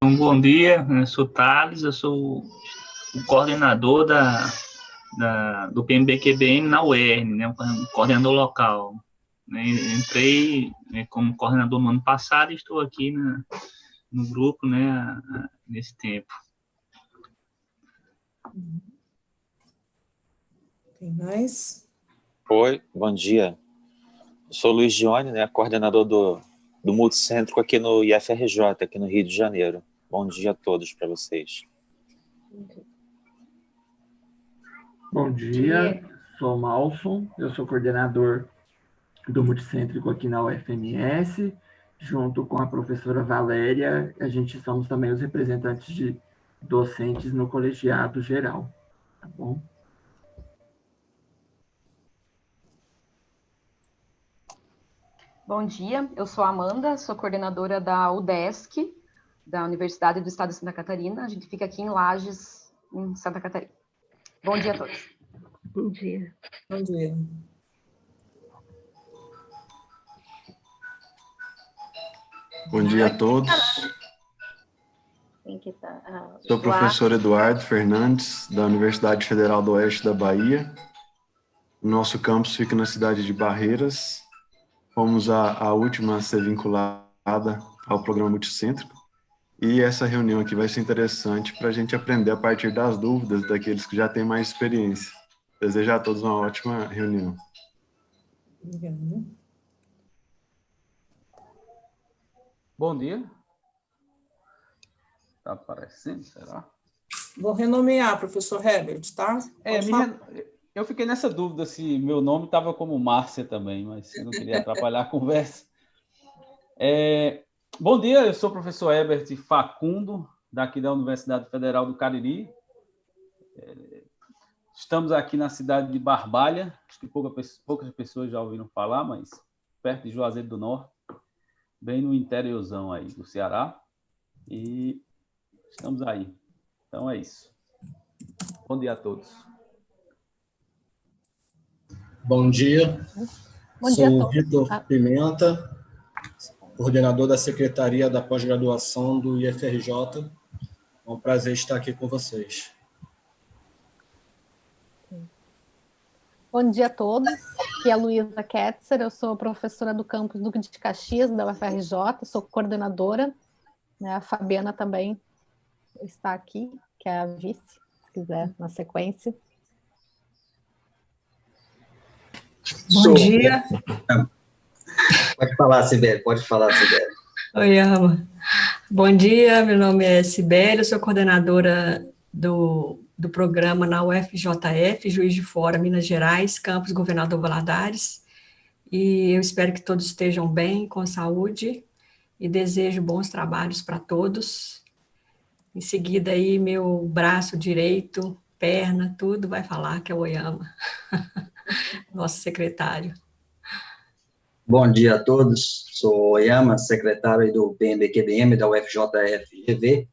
Um bom dia, eu sou Thales, eu sou o coordenador do PMBQBM na UERN, né, o coordenador local. Entrei, né, como coordenador no ano passado e estou aqui no grupo, né, nesse tempo. Tem mais? Oi, bom dia. Eu sou o Luiz Gione, né, coordenador do Multicêntrico aqui no IFRJ, aqui no Rio de Janeiro. Bom dia a todos para vocês. Bom dia, sou o Malson, eu sou coordenador do Multicêntrico aqui na UFMS, junto com a professora Valéria, a gente somos também os representantes de docentes no colegiado geral, tá bom? Bom dia, eu sou a Amanda, sou coordenadora da UDESC, da Universidade do Estado de Santa Catarina. A gente fica aqui em Lages, em Santa Catarina. Bom dia a todos. Bom dia. Bom dia. Bom dia a todos. Quem que tá? Sou o professor Eduardo Fernandes, da Universidade Federal do Oeste da Bahia. O nosso campus fica na cidade de Barreiras. Fomos a última a ser vinculada ao programa Multicêntrico. E essa reunião aqui vai ser interessante para a gente aprender a partir das dúvidas daqueles que já têm mais experiência. Desejo a todos uma ótima reunião. Obrigada. Bom dia. Está aparecendo, será? Vou renomear, professor Herbert, tá? Eu fiquei nessa dúvida se meu nome estava como Márcia também, mas eu não queria atrapalhar a conversa. Bom dia, eu sou o professor Herbert Facundo, daqui da Universidade Federal do Cariri. Estamos aqui na cidade de Barbalha, acho que poucas pessoas já ouviram falar, mas perto de Juazeiro do Norte, bem no interiorzão aí do Ceará. E estamos aí. Então é isso. Bom dia a todos. Bom dia. Bom dia a Sou o todos. Vitor Pimenta, coordenador da Secretaria da Pós-Graduação do IFRJ. É um prazer estar aqui com vocês. Bom dia a todos. Aqui é a Luísa Ketzer, eu sou professora do campus Duque de Caxias, da UFRJ, sou coordenadora. A Fabiana também está aqui, que é a vice, se quiser, na sequência. Bom dia. Pode falar, Sibeli, Oi, Alma. Bom dia, meu nome é Sibeli, eu sou coordenadora do programa na UFJF, Juiz de Fora, Minas Gerais, campus Governador Valadares, e eu espero que todos estejam bem, com saúde, e desejo bons trabalhos para todos. Em seguida, aí, meu braço direito, perna, tudo vai falar, que é o Oyama, nosso secretário. Bom dia a todos, sou o Oyama, secretário do PMBQBM da UFJF-GV.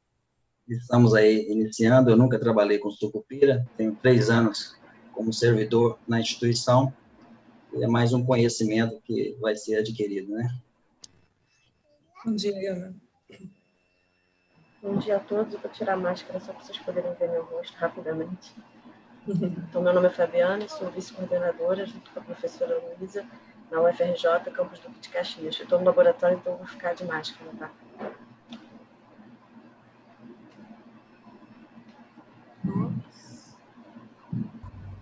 Estamos aí iniciando, eu nunca trabalhei com sucupira, tenho 3 anos como servidor na instituição, e é mais um conhecimento que vai ser adquirido, né? Bom dia, Ana. Bom dia a todos, eu vou tirar a máscara só para vocês poderem ver meu rosto rapidamente. Então, meu nome é Fabiana, sou vice-coordenadora, junto com a professora Luísa, na UFRJ, campus Duque de Caxias. Eu estou no laboratório, então vou ficar de máscara, tá?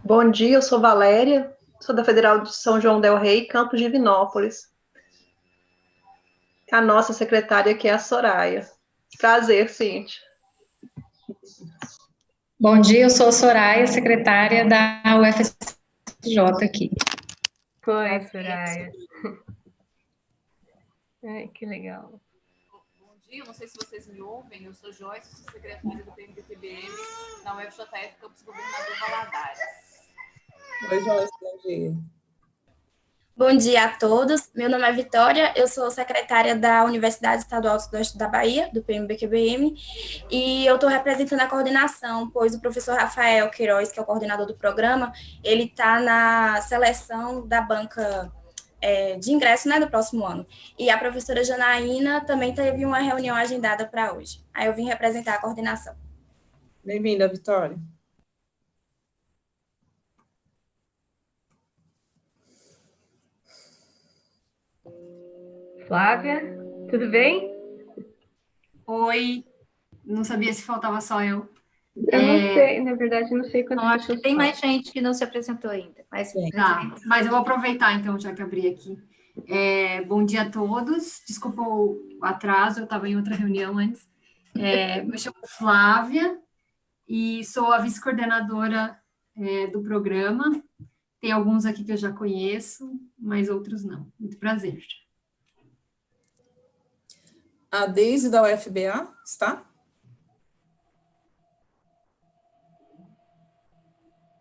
Bom dia, eu sou Valéria, sou da Federal de São João del Rei, campus de Divinópolis. A nossa secretária aqui é a Soraya. Prazer, Cíntia. Bom dia, eu sou a Soraya, secretária da UFSJ aqui. Oi, Soraya. Ai, que legal. Bom dia, não sei se vocês me ouvem, eu sou Joyce, sou secretária do PMBQBM na UFJF, campus Governador Valadares. Oi, Joyce, bom dia. Bom dia a todos, meu nome é Vitória, eu sou secretária da Universidade Estadual do Sudoeste da Bahia, do PMBQBM, e eu estou representando a coordenação, pois o professor Rafael Queiroz, que é o coordenador do programa, ele está na seleção da banca de ingresso, né, do próximo ano. E a professora Janaína também teve uma reunião agendada para hoje. Aí eu vim representar a coordenação. Bem-vinda, Vitória. Flávia, tudo bem? Oi, não sabia se faltava só eu. Eu não sei, na verdade, não sei quantas Não, acho que pessoas tem mais falam. gente que não se apresentou ainda. Mas, Tá, mas eu vou aproveitar, então, já que abri aqui. Bom dia a todos. Desculpa o atraso, eu estava em outra reunião antes. Me chamo Flávia e sou a vice-coordenadora do programa. Tem alguns aqui que eu já conheço, mas outros não. Muito prazer. A Deise da UFBA, está?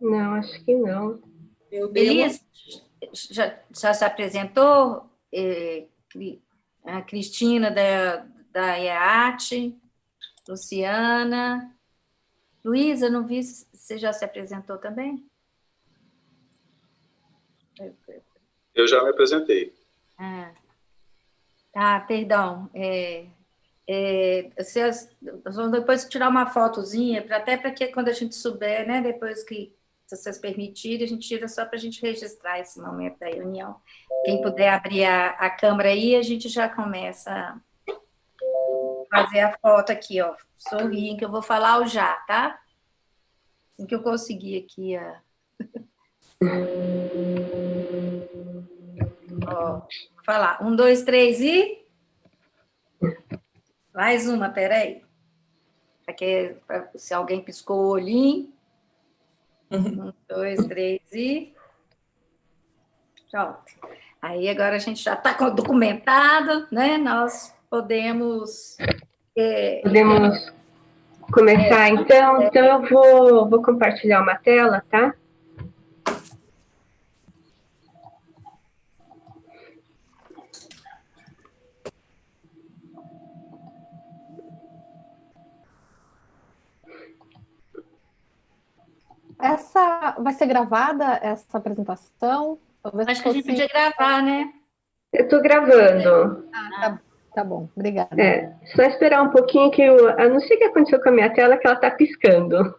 Não, acho que não. Elis, já se apresentou? A Cristina da IEAT, Luciana. Luísa, não vi se você já se apresentou também? Eu já me apresentei. Tá, perdão. Vocês vão depois tirar uma fotozinha, até para que quando a gente souber, né, depois que se vocês permitirem, a gente tira só para a gente registrar esse momento da reunião. Quem puder abrir a câmera aí, a gente já começa a fazer a foto aqui, ó. Sorriem, que eu vou falar o já, tá? Assim que eu conseguir aqui a... Ó, vou falar. 1, 2, 3 e... Mais uma, peraí. Se alguém piscou o olhinho. 1, 2, 3 e... Pronto. Aí agora a gente já está documentado, né? Nós podemos... Podemos começar, então? Então eu vou compartilhar uma tela, tá? Essa vai ser gravada, essa apresentação? Talvez acho que a gente podia gravar, né? Eu estou gravando. Tá bom, obrigada. Só esperar um pouquinho que eu não sei o que aconteceu com a minha tela, que ela está piscando.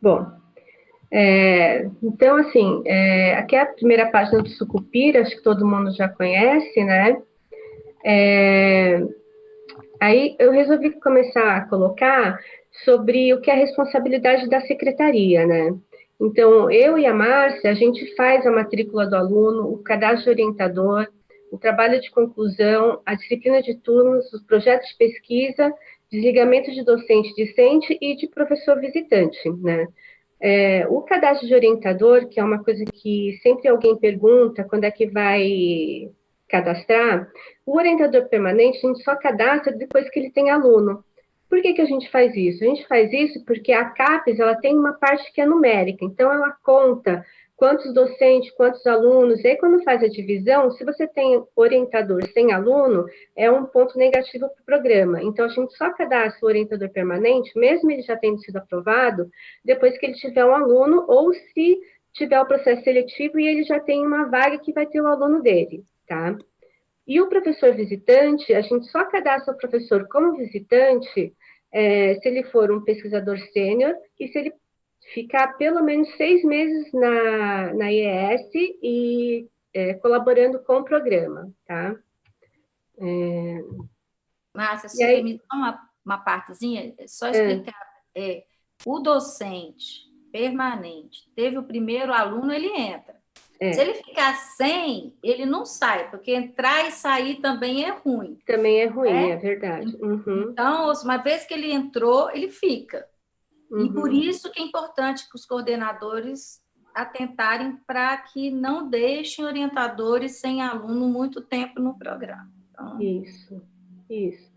Bom, então, assim, aqui é a primeira página do Sucupira, acho que todo mundo já conhece, né? Aí eu resolvi começar a colocar sobre o que é a responsabilidade da secretaria, né? Então, eu e a Márcia, a gente faz a matrícula do aluno, o cadastro orientador, o trabalho de conclusão, a disciplina de turnos, os projetos de pesquisa, desligamento de docente discente e de professor visitante, né? O cadastro de orientador, que é uma coisa que sempre alguém pergunta quando é que vai cadastrar, o orientador permanente a gente só cadastra depois que ele tem aluno. Por que a gente faz isso? A gente faz isso porque a CAPES, ela tem uma parte que é numérica, então ela conta quantos docentes, quantos alunos, e aí quando faz a divisão, se você tem orientador sem aluno, é um ponto negativo para o programa. Então, a gente só cadastra o orientador permanente, mesmo ele já tendo sido aprovado, depois que ele tiver um aluno, ou se tiver o processo seletivo e ele já tem uma vaga que vai ter o aluno dele, tá? E o professor visitante, a gente só cadastra o professor como visitante se ele for um pesquisador sênior e se ele ficar pelo menos 6 meses na IES e colaborando com o programa, tá? Márcia, se permite uma partezinha, só explicar. O docente permanente teve o primeiro aluno, ele entra. Se ele ficar sem, ele não sai, porque entrar e sair também é ruim. Também é ruim, é verdade. Uhum. Então, uma vez que ele entrou, ele fica. E por isso que é importante que os coordenadores atentarem para que não deixem orientadores sem aluno muito tempo no programa. Então... Isso.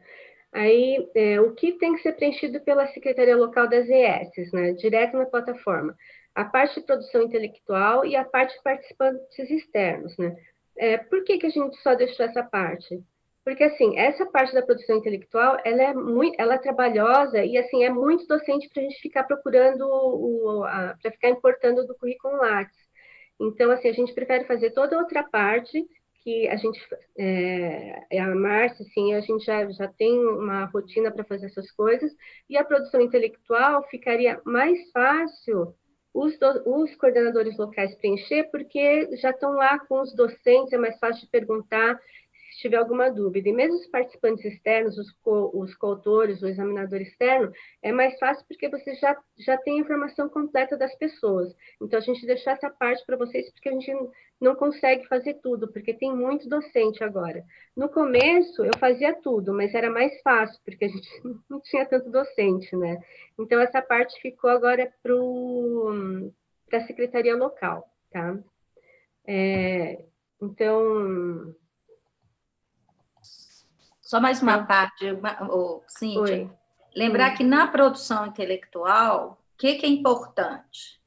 Aí, o que tem que ser preenchido pela Secretaria Local das ES, né? Direto na plataforma. A parte de produção intelectual e a parte de participantes externos, né? Por que a gente só deixou essa parte? Porque, assim, essa parte da produção intelectual, ela é trabalhosa e, assim, é muito docente para a gente ficar procurando, para ficar importando do currículo Lattes. Então, assim, a gente prefere fazer toda a outra parte, que a gente, a Márcia, assim, a gente já tem uma rotina para fazer essas coisas, e a produção intelectual ficaria mais fácil os coordenadores locais preencher, porque já estão lá com os docentes, é mais fácil de perguntar se tiver alguma dúvida. E mesmo os participantes externos, os coautores, o examinador externo, é mais fácil porque você já tem a informação completa das pessoas. Então, a gente deixou essa parte para vocês, porque a gente não consegue fazer tudo, porque tem muito docente agora. No começo, eu fazia tudo, mas era mais fácil, porque a gente não tinha tanto docente, né? Então, essa parte ficou agora para a secretaria local, tá? Então... Só mais uma parte, Cíntia. Oi. Lembrar que na produção intelectual, o que é importante?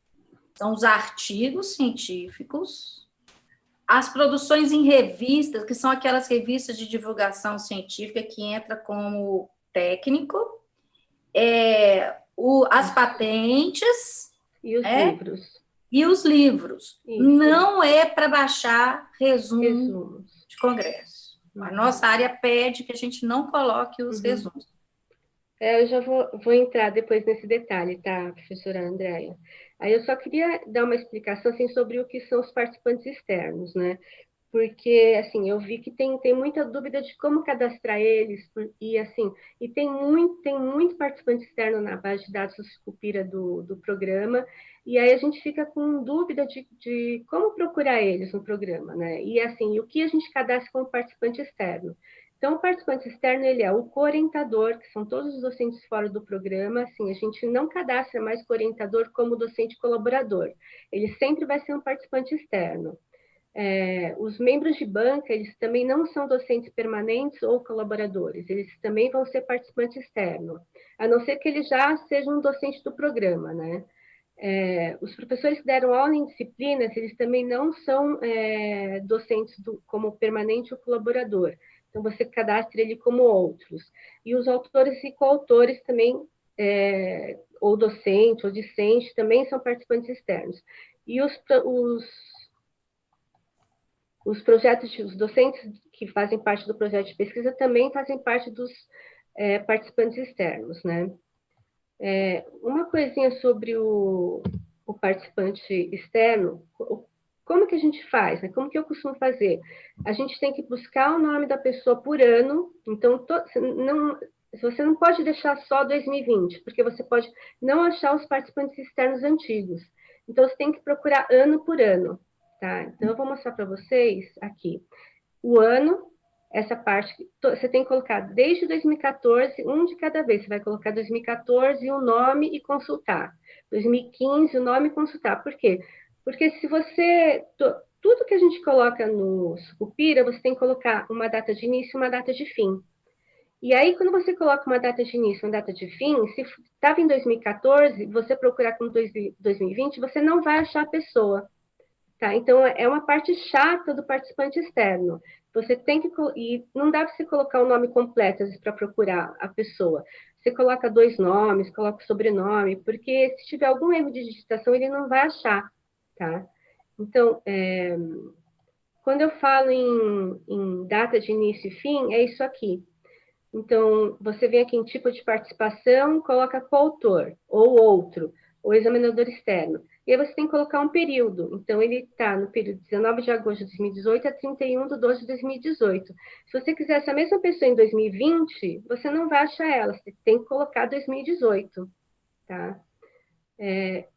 São os artigos científicos, as produções em revistas, que são aquelas revistas de divulgação científica que entra como técnico, as patentes e os livros. E os livros. Isso. Não é para baixar resumos de congresso. A nossa área pede que a gente não coloque os resumos. Eu já vou entrar depois nesse detalhe, tá, professora Andréia? Aí eu só queria dar uma explicação assim, sobre o que são os participantes externos, né? Porque, assim, eu vi que tem muita dúvida de como cadastrar eles, e, assim, tem muito participante externo na base de dados do Sucupira do programa, e aí a gente fica com dúvida de como procurar eles no programa, né? E, assim, o que a gente cadastra como participante externo? Então, o participante externo, ele é o co-orientador, que são todos os docentes fora do programa, assim, a gente não cadastra mais co-orientador como docente colaborador, ele sempre vai ser um participante externo. Os membros de banca, eles também não são docentes permanentes ou colaboradores, eles também vão ser participante externo, a não ser que eles já sejam um docente do programa, né? Os professores que deram aula em disciplinas, eles também não são docentes como permanente ou colaborador, então você cadastra ele como outros. E os autores e coautores também, ou docente ou discente, também são participantes externos. E os projetos, os docentes que fazem parte do projeto de pesquisa também fazem parte dos participantes externos, né? Uma coisinha sobre o participante externo, como que a gente faz, né? Como que eu costumo fazer? A gente tem que buscar o nome da pessoa por ano, então você não pode deixar só 2020, porque você pode não achar os participantes externos antigos. Então, você tem que procurar ano por ano. Tá? Então, eu vou mostrar para vocês aqui. O ano, essa parte, você tem que colocar desde 2014, um de cada vez. Você vai colocar 2014, o nome e consultar. 2015, o nome e consultar. Por quê? Porque se você... Tudo que a gente coloca no Sucupira, você tem que colocar uma data de início e uma data de fim. E aí, quando você coloca uma data de início e uma data de fim, se estava em 2014, você procurar com 2020, você não vai achar a pessoa. Tá? Então, é uma parte chata do participante externo. Você tem que... E não dá para você colocar o nome completo, às vezes, para procurar a pessoa. Você coloca 2 nomes, coloca o sobrenome, porque se tiver algum erro de digitação, ele não vai achar. Tá? Então, quando eu falo em data de início e fim, é isso aqui. Então, você vem aqui em tipo de participação, coloca coautor, ou outro, ou examinador externo. E aí você tem que colocar um período. Então, ele está no período de 19 de agosto de 2018 a 31 de 12 de 2018. Se você quiser essa mesma pessoa em 2020, você não vai achar ela, você tem que colocar 2018, tá?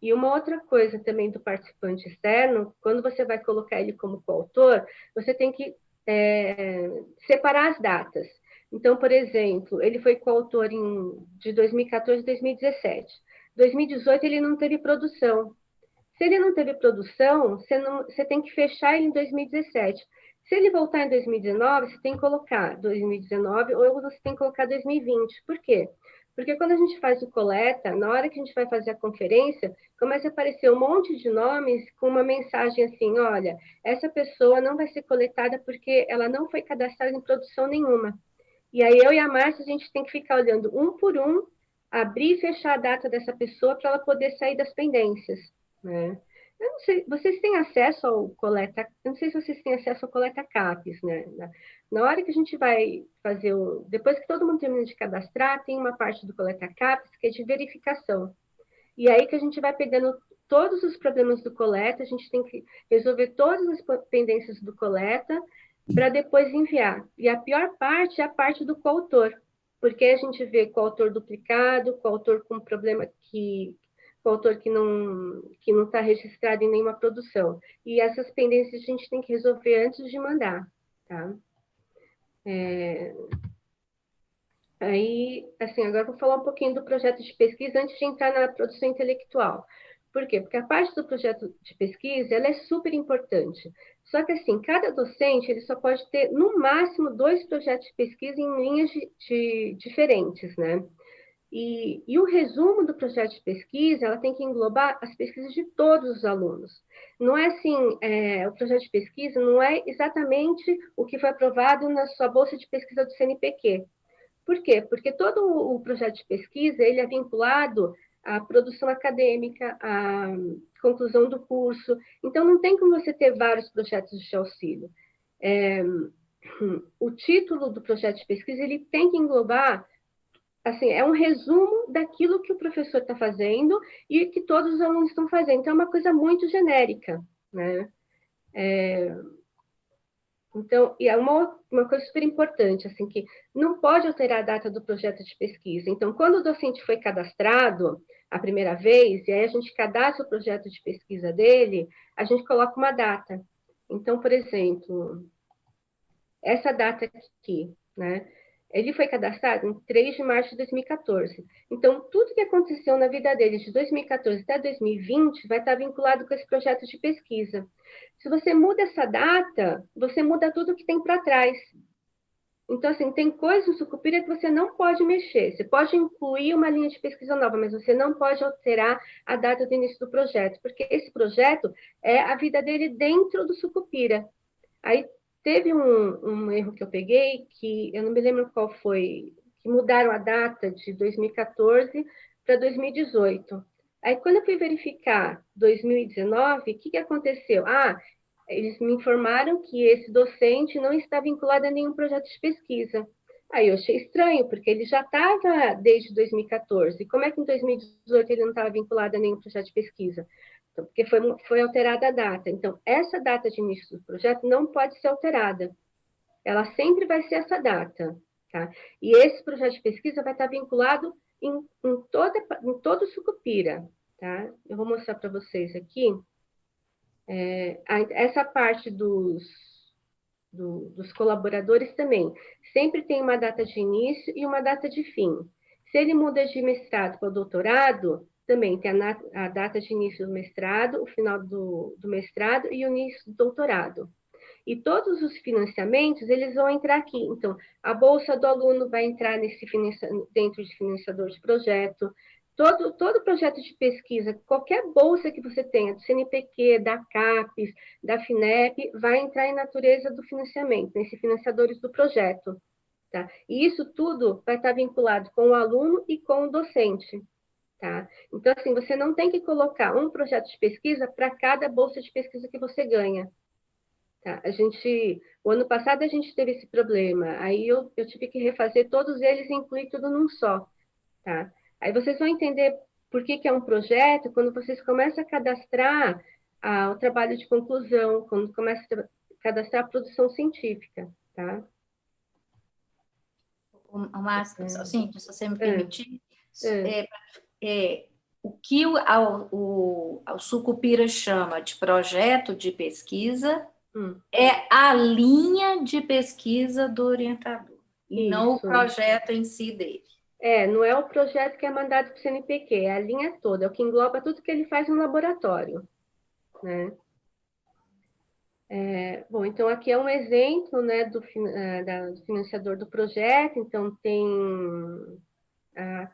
E uma outra coisa também do participante externo, quando você vai colocar ele como coautor, você tem que separar as datas. Então, por exemplo, ele foi coautor de 2014 e 2017. 2018 ele não teve produção. Se ele não teve produção, você tem que fechar ele em 2017. Se ele voltar em 2019, você tem que colocar 2019 ou você tem que colocar 2020. Por quê? Porque quando a gente faz o coleta, na hora que a gente vai fazer a conferência, começa a aparecer um monte de nomes com uma mensagem assim, olha, essa pessoa não vai ser coletada porque ela não foi cadastrada em produção nenhuma. E aí eu e a Márcia, a gente tem que ficar olhando um por um, abrir e fechar a data dessa pessoa para ela poder sair das pendências, né? Eu não sei, vocês têm acesso ao coleta, eu não sei se vocês têm acesso ao coleta CAPES, né? Na hora que a gente vai fazer depois que todo mundo termina de cadastrar, tem uma parte do coleta CAPES que é de verificação. E aí que a gente vai pegando todos os problemas do coleta, a gente tem que resolver todas as pendências do coleta para depois enviar. E a pior parte é a parte do coautor, porque a gente vê coautor duplicado, coautor com problema coautor que não está registrado em nenhuma produção. E essas pendências a gente tem que resolver antes de mandar, tá? Aí, assim, agora eu vou falar um pouquinho do projeto de pesquisa antes de entrar na produção intelectual. Por quê? Porque a parte do projeto de pesquisa, ela é super importante. Só que, assim, cada docente, ele só pode ter, no máximo, 2 projetos de pesquisa em linhas diferentes, né? E o resumo do projeto de pesquisa, ela tem que englobar as pesquisas de todos os alunos. Não é assim, o projeto de pesquisa não é exatamente o que foi aprovado na sua bolsa de pesquisa do CNPq. Por quê? Porque todo o projeto de pesquisa, ele é vinculado à produção acadêmica, à conclusão do curso. Então, não tem como você ter vários projetos de auxílio. O título do projeto de pesquisa, ele tem que englobar, assim, é um resumo daquilo que o professor está fazendo e que todos os alunos estão fazendo. Então, é uma coisa muito genérica, né? Então, e é uma coisa super importante, assim, que não pode alterar a data do projeto de pesquisa. Então, quando o docente foi cadastrado a primeira vez, e aí a gente cadastra o projeto de pesquisa dele, a gente coloca uma data. Então, por exemplo, essa data aqui, né? Ele foi cadastrado em 3 de março de 2014. Então, tudo que aconteceu na vida dele de 2014 até 2020 vai estar vinculado com esse projeto de pesquisa. Se você muda essa data, você muda tudo que tem para trás. Então, assim, tem coisas no Sucupira que você não pode mexer. Você pode incluir uma linha de pesquisa nova, mas você não pode alterar a data do início do projeto, porque esse projeto é a vida dele dentro do Sucupira. Aí, teve um erro que eu peguei, que eu não me lembro qual foi, que mudaram a data de 2014 para 2018. Aí, quando eu fui verificar 2019, o que aconteceu? Eles me informaram que esse docente não está vinculado a nenhum projeto de pesquisa. Aí eu achei estranho, porque ele já estava desde 2014. Como é que em 2018 ele não estava vinculado a nenhum projeto de pesquisa? Então, porque foi alterada a data. Então, essa data de início do projeto não pode ser alterada. Ela sempre vai ser essa data, tá? E esse projeto de pesquisa vai estar vinculado em todo o Sucupira, tá? Eu vou mostrar para vocês aqui. Essa parte dos colaboradores também. Sempre tem uma data de início e uma data de fim. Se ele muda de mestrado para doutorado, também tem a data de início do mestrado, o final do mestrado e o início do doutorado. E todos os financiamentos, eles vão entrar aqui. Então, a bolsa do aluno vai entrar dentro de financiador de projeto. Todo projeto de pesquisa, qualquer bolsa que você tenha, do CNPq, da CAPES, da FINEP, vai entrar em natureza do financiamento, nesses financiadores do projeto. Tá? E isso tudo vai estar vinculado com o aluno e com o docente. Tá? Então, assim, você não tem que colocar um projeto de pesquisa para cada bolsa de pesquisa que você ganha. Tá? O ano passado a gente teve esse problema, aí eu tive que refazer todos eles e incluir tudo num só. Tá? Aí vocês vão entender por que é um projeto quando vocês começam a cadastrar o trabalho de conclusão, quando começam a cadastrar a produção científica. Tá? Márcia, assim, se você me permitir, o que o Sucupira chama de projeto de pesquisa é a linha de pesquisa do orientador, e não o projeto em si dele. Não é o projeto que é mandado para o CNPq, é a linha toda, é o que engloba tudo que ele faz no laboratório. Né? Bom, então aqui é um exemplo, né, do financiador do projeto. Então tem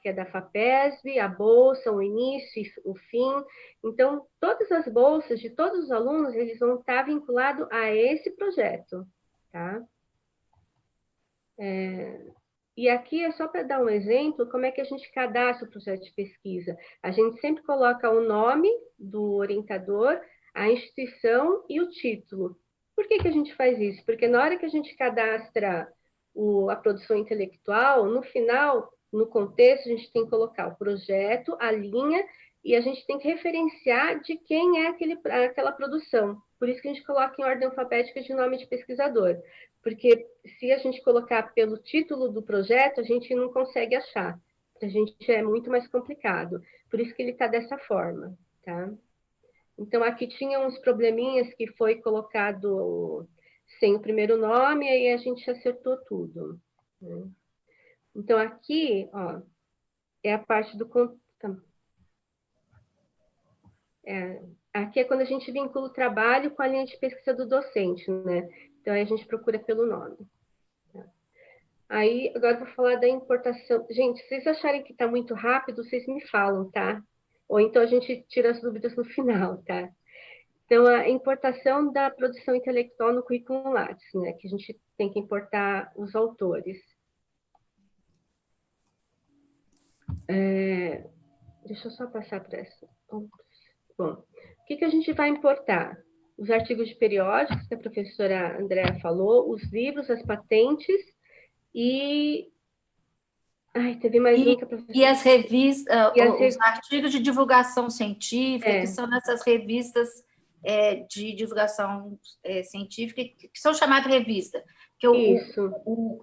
que é da FAPESB, a bolsa, o início, o fim. Então, todas as bolsas de todos os alunos, eles vão estar vinculados a esse projeto, tá? E aqui é só para dar um exemplo, como é que a gente cadastra o projeto de pesquisa. A gente sempre coloca o nome do orientador, a instituição e o título. Por que a gente faz isso? Porque na hora que a gente cadastra a produção intelectual, no final, no contexto, a gente tem que colocar o projeto, a linha, e a gente tem que referenciar de quem é aquela produção. Por isso que a gente coloca em ordem alfabética de nome de pesquisador. Porque se a gente colocar pelo título do projeto, a gente não consegue achar. A gente é muito mais complicado. Por isso que ele está dessa forma, tá? Então, aqui tinha uns probleminhas que foi colocado sem o primeiro nome, e aí a gente acertou tudo, né? Então, aqui, ó, é a parte do... aqui é quando a gente vincula o trabalho com a linha de pesquisa do docente, né? Então, aí a gente procura pelo nome. Aí, agora eu vou falar da importação. Gente, se vocês acharem que está muito rápido, vocês me falam, tá? Ou então a gente tira as dúvidas no final, tá? Então, a importação da produção intelectual no currículo Lattes, né? Que a gente tem que importar os autores. Deixa eu só passar para essa. Bom, o que a gente vai importar? Os artigos de periódicos, que a professora Andréa falou, os livros, as patentes e... teve mais um que a professora... E as revistas, os artigos de divulgação científica, que são nessas revistas de divulgação científica, que são chamadas revista. Que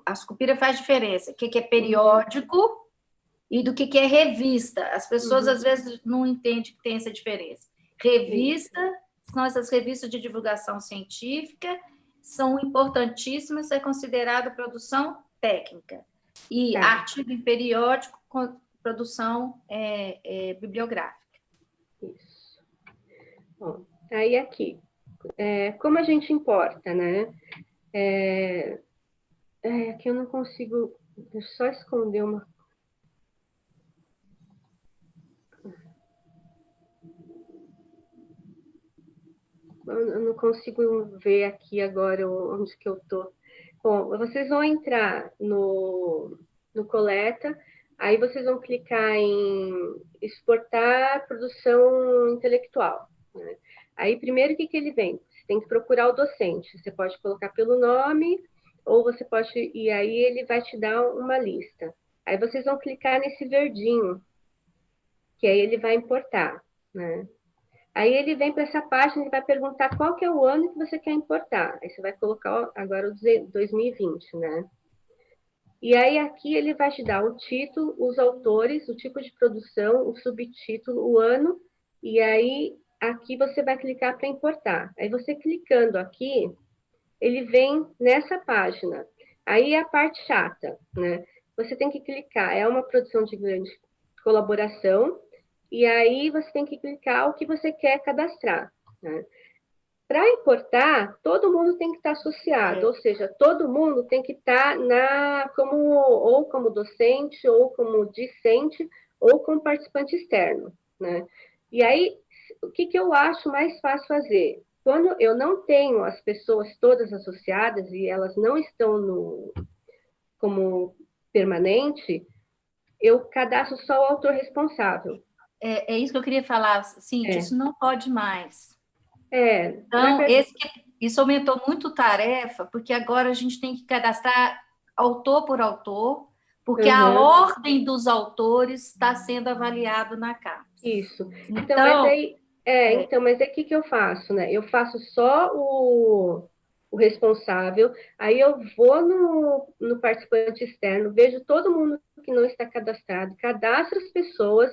a Sucupira faz diferença, o que é periódico e do que é revista. As pessoas, às vezes, não entendem que tem essa diferença. Revista são essas revistas de divulgação científica, são importantíssimas, é considerada produção técnica. E artigo em periódico, produção bibliográfica. Isso. Bom, aí aqui, como a gente importa, né? Aqui eu não consigo, deixa eu só esconder uma... Eu não consigo ver aqui agora onde que eu estou. Bom, vocês vão entrar no Coleta, aí vocês vão clicar em exportar produção intelectual, né? Aí, primeiro, o que ele vem? Você tem que procurar o docente. Você pode colocar pelo nome, ou você pode... E aí, ele vai te dar uma lista. Aí, vocês vão clicar nesse verdinho, que aí ele vai importar, né? Aí ele vem para essa página e vai perguntar qual que é o ano que você quer importar. Aí você vai colocar agora o 2020, né? E aí aqui ele vai te dar o título, os autores, o tipo de produção, o subtítulo, o ano, e aí aqui você vai clicar para importar. Aí você clicando aqui, ele vem nessa página. Aí é a parte chata, né? Você tem que clicar, é uma produção de grande colaboração, e aí você tem que clicar o que você quer cadastrar, né? Para importar, todo mundo tem que estar associado, ou seja, todo mundo tem que estar ou como docente, ou como discente, ou como participante externo, né? E aí, o que eu acho mais fácil fazer? Quando eu não tenho as pessoas todas associadas e elas não estão como permanente, eu cadastro só o autor responsável. É isso que eu queria falar, Cíntia, isso não pode mais. Então, isso aumentou muito tarefa, porque agora a gente tem que cadastrar autor por autor, porque a ordem dos autores está sendo avaliada na CAPES. Isso. Então, mas aí o que eu faço, né? Eu faço só o responsável, aí eu vou no participante externo, vejo todo mundo que não está cadastrado, cadastro as pessoas,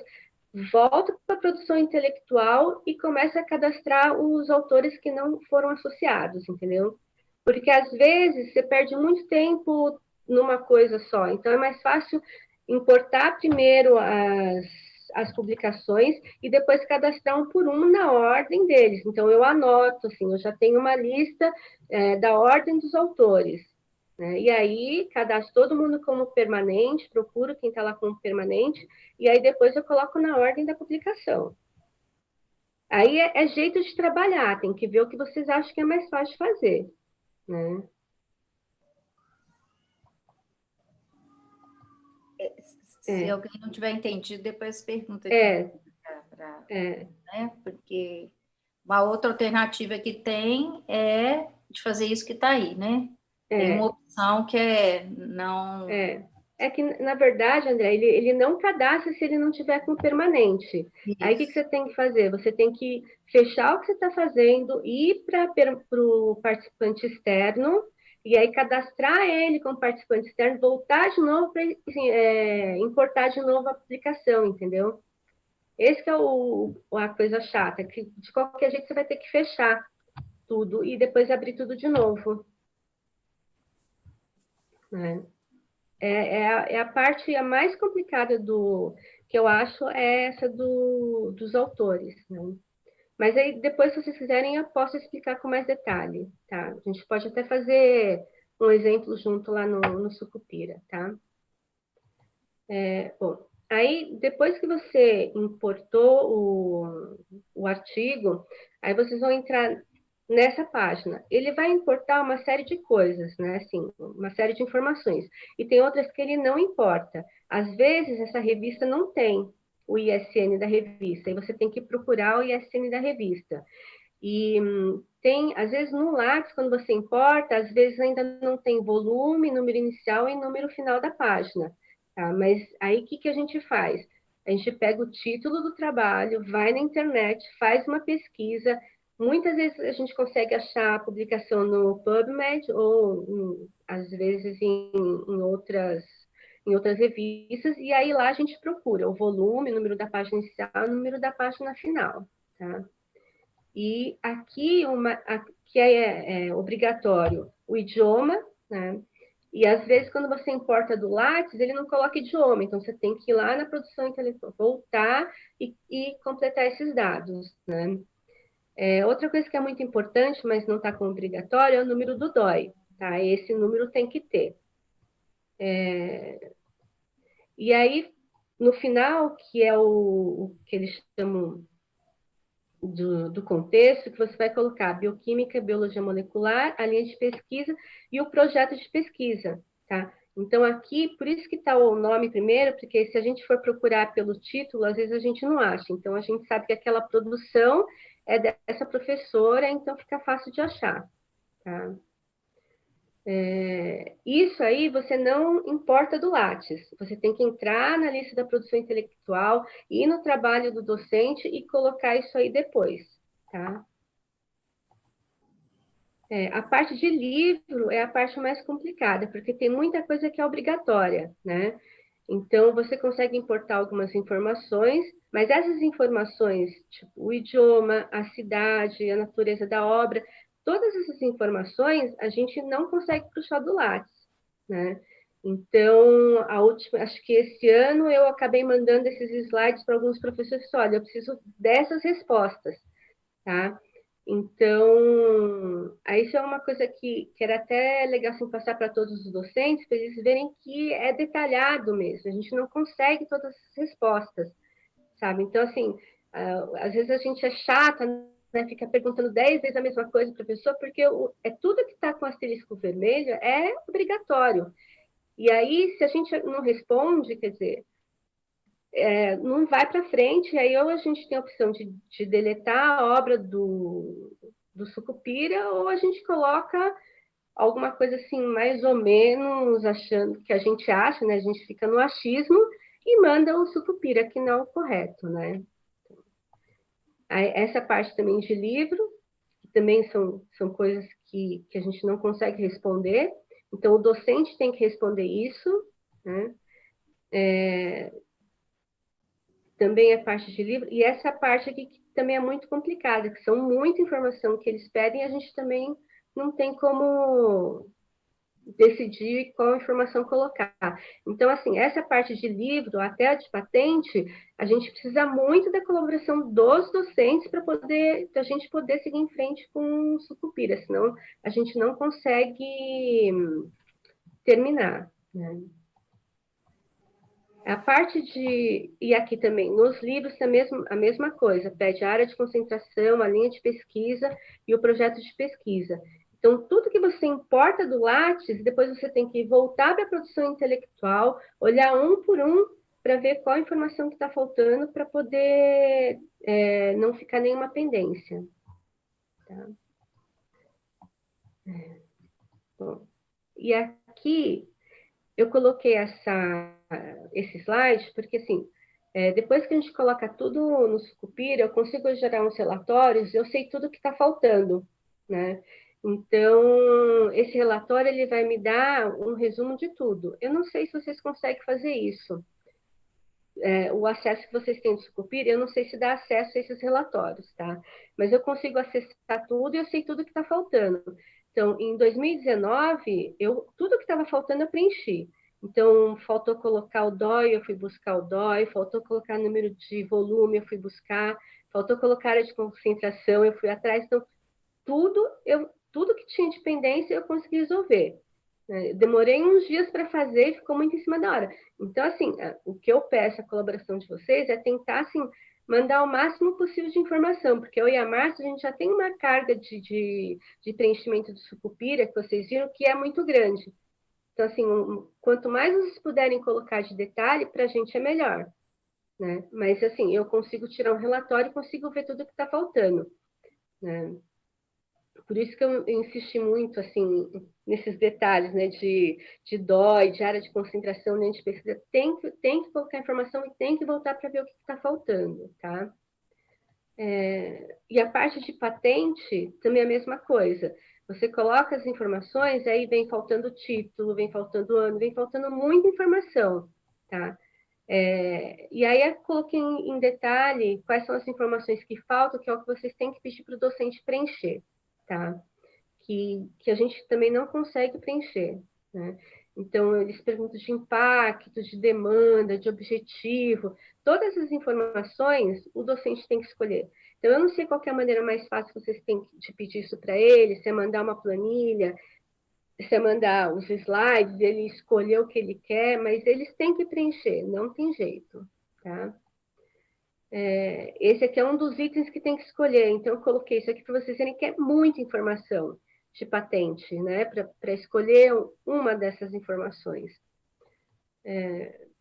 volto para a produção intelectual e começo a cadastrar os autores que não foram associados, entendeu? Porque, às vezes, você perde muito tempo numa coisa só. Então, é mais fácil importar primeiro as publicações e depois cadastrar um por um na ordem deles. Então, eu anoto, assim, eu já tenho uma lista da ordem dos autores. né? E aí, cadastro todo mundo como permanente, procuro quem está lá como permanente, e aí depois eu coloco na ordem da publicação. Aí é jeito de trabalhar, tem que ver o que vocês acham que é mais fácil de fazer, né? Se alguém não tiver entendido, depois pergunta É. né? Porque uma outra alternativa que tem é de fazer isso que está aí, né? Tem uma opção que é não... É que, na verdade, André, ele não cadastra se ele não tiver com permanente. Isso. Aí, o que você tem que fazer? Você tem que fechar o que você está fazendo, ir para o participante externo, e aí cadastrar ele como participante externo, voltar de novo para importar de novo a aplicação, entendeu? Esse que é a coisa chata, que de qualquer jeito você vai ter que fechar tudo e depois abrir tudo de novo. Né? É a parte a mais complicada que eu acho é essa dos autores, né? Mas aí depois, se vocês quiserem, eu posso explicar com mais detalhe, tá? A gente pode até fazer um exemplo junto lá no Sucupira, tá? Bom, aí depois que você importou o artigo, aí vocês vão entrar nessa página. Ele vai importar uma série de coisas, né? Assim, uma série de informações. E tem outras que ele não importa. Às vezes, essa revista não tem o ISN da revista, e você tem que procurar o ISN da revista. E tem, às vezes, no Lattes, quando você importa, às vezes ainda não tem volume, número inicial e número final da página. Tá? Mas aí, o que a gente faz? A gente pega o título do trabalho, vai na internet, faz uma pesquisa. Muitas vezes a gente consegue achar a publicação no PubMed ou, às vezes, em outras revistas, e aí lá a gente procura o volume, o número da página inicial, o número da página final, tá? E aqui é obrigatório o idioma, né? E às vezes quando você importa do Lattes, ele não coloca idioma, então você tem que ir lá na produção intelectual, voltar e completar esses dados, né? Outra coisa que é muito importante, mas não está como obrigatório, é o número do DOI, tá? Esse número tem que ter. E aí, no final, que é o que eles chamam do contexto, que você vai colocar bioquímica, biologia molecular, a linha de pesquisa e o projeto de pesquisa, tá? Então, aqui, por isso que está o nome primeiro, porque se a gente for procurar pelo título, às vezes a gente não acha. Então, a gente sabe que aquela produção é dessa professora, então fica fácil de achar, tá? Isso aí você não importa do Lattes, você tem que entrar na lista da produção intelectual, ir no trabalho do docente e colocar isso aí depois, tá? A parte de livro é a parte mais complicada, porque tem muita coisa que é obrigatória, né? Então, você consegue importar algumas informações, mas essas informações, tipo o idioma, a cidade, a natureza da obra, todas essas informações a gente não consegue puxar do Lattes, né? Então, acho que esse ano eu acabei mandando esses slides para alguns professores, olha, eu preciso dessas respostas, tá? Então, isso é uma coisa que era até legal assim, passar para todos os docentes, para eles verem que é detalhado mesmo, a gente não consegue todas as respostas, sabe? Então, assim, às vezes a gente é chata, né, fica perguntando 10 vezes a mesma coisa para a pessoa, porque tudo que está com asterisco vermelho é obrigatório. E aí, se a gente não responde, quer dizer, não vai para frente, aí ou a gente tem a opção de deletar a obra do Sucupira, ou a gente coloca alguma coisa assim, mais ou menos, achando que a gente acha, né? A gente fica no achismo e manda o Sucupira, que não é o correto, né? Essa parte também de livro, que também são coisas que a gente não consegue responder, então o docente tem que responder isso, né? Também é parte de livro, e essa parte aqui que também é muito complicada, que são muita informação que eles pedem, e a gente também não tem como decidir qual informação colocar. Então, assim, essa parte de livro, até a de patente, a gente precisa muito da colaboração dos docentes para a gente poder seguir em frente com o Sucupira, senão a gente não consegue terminar, né? A parte de... E aqui também, nos livros, a mesma coisa. Pede a área de concentração, a linha de pesquisa e o projeto de pesquisa. Então, tudo que você importa do Lattes, depois você tem que voltar para a produção intelectual, olhar um por um, para ver qual a informação que está faltando, para poder não ficar nenhuma pendência. Tá? Bom, e aqui eu coloquei esse slide, porque assim, depois que a gente coloca tudo no Sucupira, eu consigo gerar uns relatórios, eu sei tudo que está faltando, né? Então, esse relatório ele vai me dar um resumo de tudo. Eu não sei se vocês conseguem fazer isso. O acesso que vocês têm do Sucupira, eu não sei se dá acesso a esses relatórios, tá? Mas eu consigo acessar tudo e eu sei tudo que está faltando. Então, em 2019, tudo que estava faltando eu preenchi. Então, faltou colocar o DOI, eu fui buscar o DOI, faltou colocar número de volume, eu fui buscar, faltou colocar área de concentração, eu fui atrás. Então, tudo que tinha de pendência eu consegui resolver. Demorei uns dias para fazer e ficou muito em cima da hora. Então, assim, o que eu peço, a colaboração de vocês, é tentar, assim, mandar o máximo possível de informação, porque eu e a Márcia, a gente já tem uma carga de preenchimento do Sucupira, que vocês viram, que é muito grande. Então, assim, quanto mais vocês puderem colocar de detalhe, para a gente é melhor, né? Mas, assim, eu consigo tirar um relatório e consigo ver tudo que está faltando, né? Por isso que eu insisti muito, assim, nesses detalhes, né, de DOI, de área de concentração, linha de pesquisa. Tem que colocar informação e tem que voltar para ver o que está faltando, tá? E a parte de patente também é a mesma coisa. Você coloca as informações, aí vem faltando título, vem faltando ano, vem faltando muita informação, tá? E aí eu coloquei em detalhe quais são as informações que faltam, que é o que vocês têm que pedir para o docente preencher, tá? Que a gente também não consegue preencher, né? Então, eles perguntam de impacto, de demanda, de objetivo, todas as informações o docente tem que escolher. Então, eu não sei qual é a maneira mais fácil que vocês têm de pedir isso para ele, se é mandar uma planilha, se é mandar os slides, ele escolher o que ele quer, mas eles têm que preencher, não tem jeito, tá? Esse aqui é um dos itens que tem que escolher, então eu coloquei isso aqui para vocês verem que é muita informação de patente, né, para escolher uma dessas informações.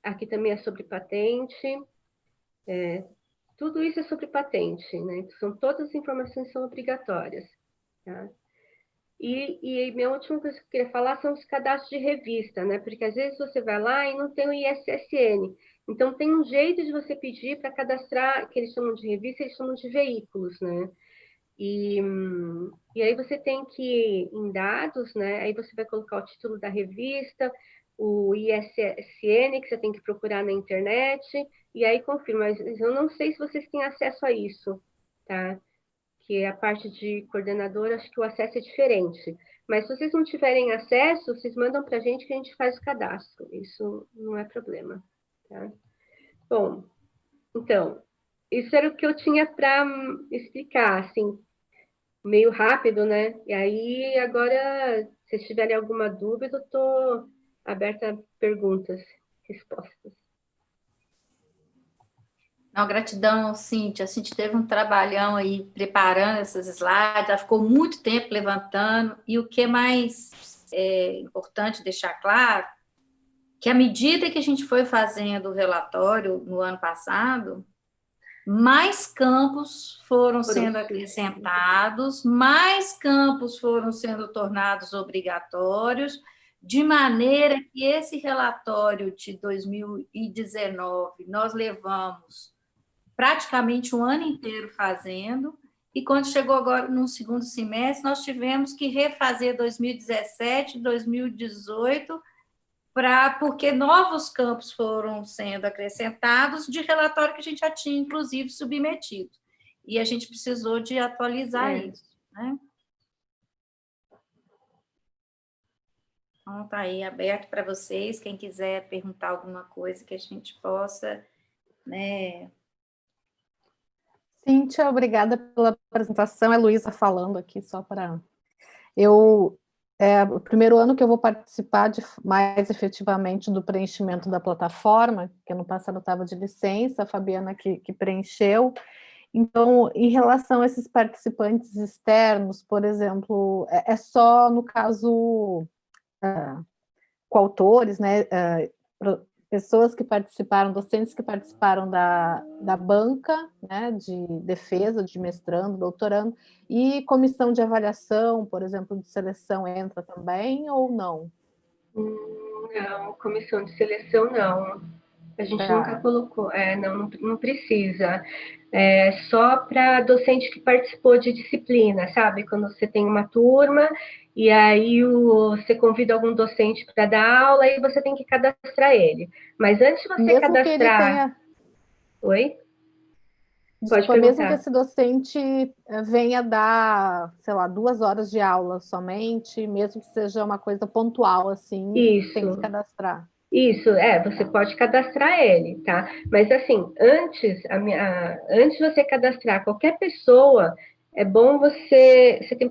Aqui também é sobre patente, tudo isso é sobre patente, né, são todas as informações que são obrigatórias, tá? E minha última coisa que eu queria falar são os cadastros de revista, né, porque às vezes você vai lá e não tem o ISSN, então tem um jeito de você pedir para cadastrar, que eles chamam de revista, eles chamam de veículos, né, e aí você tem que ir em dados, né, aí você vai colocar o título da revista, o ISSN, que você tem que procurar na internet, e aí confirma, mas eu não sei se vocês têm acesso a isso, tá? Que a parte de coordenador, acho que o acesso é diferente. Mas se vocês não tiverem acesso, vocês mandam para a gente que a gente faz o cadastro. Isso não é problema, tá? Bom, então, isso era o que eu tinha para explicar, assim, meio rápido, né? E aí, agora, se vocês tiverem alguma dúvida, eu estou aberta a perguntas, respostas. Não, gratidão, Cíntia. A Cíntia teve um trabalhão aí preparando essas slides, ela ficou muito tempo levantando, e o que é mais importante deixar claro, que à medida que a gente foi fazendo o relatório no ano passado, mais campos foram sendo acrescentados, mais campos foram sendo tornados obrigatórios, de maneira que esse relatório de 2019 nós levamos praticamente um ano inteiro fazendo, e quando chegou agora no segundo semestre, nós tivemos que refazer 2017, 2018, porque novos campos foram sendo acrescentados de relatório que a gente já tinha, inclusive, submetido. E a gente precisou de atualizar isso, né? Então, está aí aberto para vocês, quem quiser perguntar alguma coisa que a gente possa, né? Cíntia, obrigada pela apresentação. É Luísa falando aqui, só para... Eu É o primeiro ano que eu vou participar mais efetivamente do preenchimento da plataforma, que ano passado eu estava de licença, a Fabiana que preencheu. Então, em relação a esses participantes externos, por exemplo, é só no caso coautores, né, pessoas que participaram, docentes que participaram da banca, né, de defesa, de mestrando, doutorando, e comissão de avaliação, por exemplo, de seleção entra também ou não? Não, comissão de seleção não. A gente nunca colocou, não precisa. É só para docente que participou de disciplina, sabe? Quando você tem uma turma e aí você convida algum docente para dar aula e você tem que cadastrar ele. Mas antes de você mesmo cadastrar... Que ele tenha... Oi? Pode perguntar. Mesmo que esse docente venha dar, sei lá, 2 horas de aula somente, mesmo que seja uma coisa pontual, assim, tem que cadastrar. Isso, você pode cadastrar ele, tá? Mas, assim, antes de você cadastrar qualquer pessoa, é bom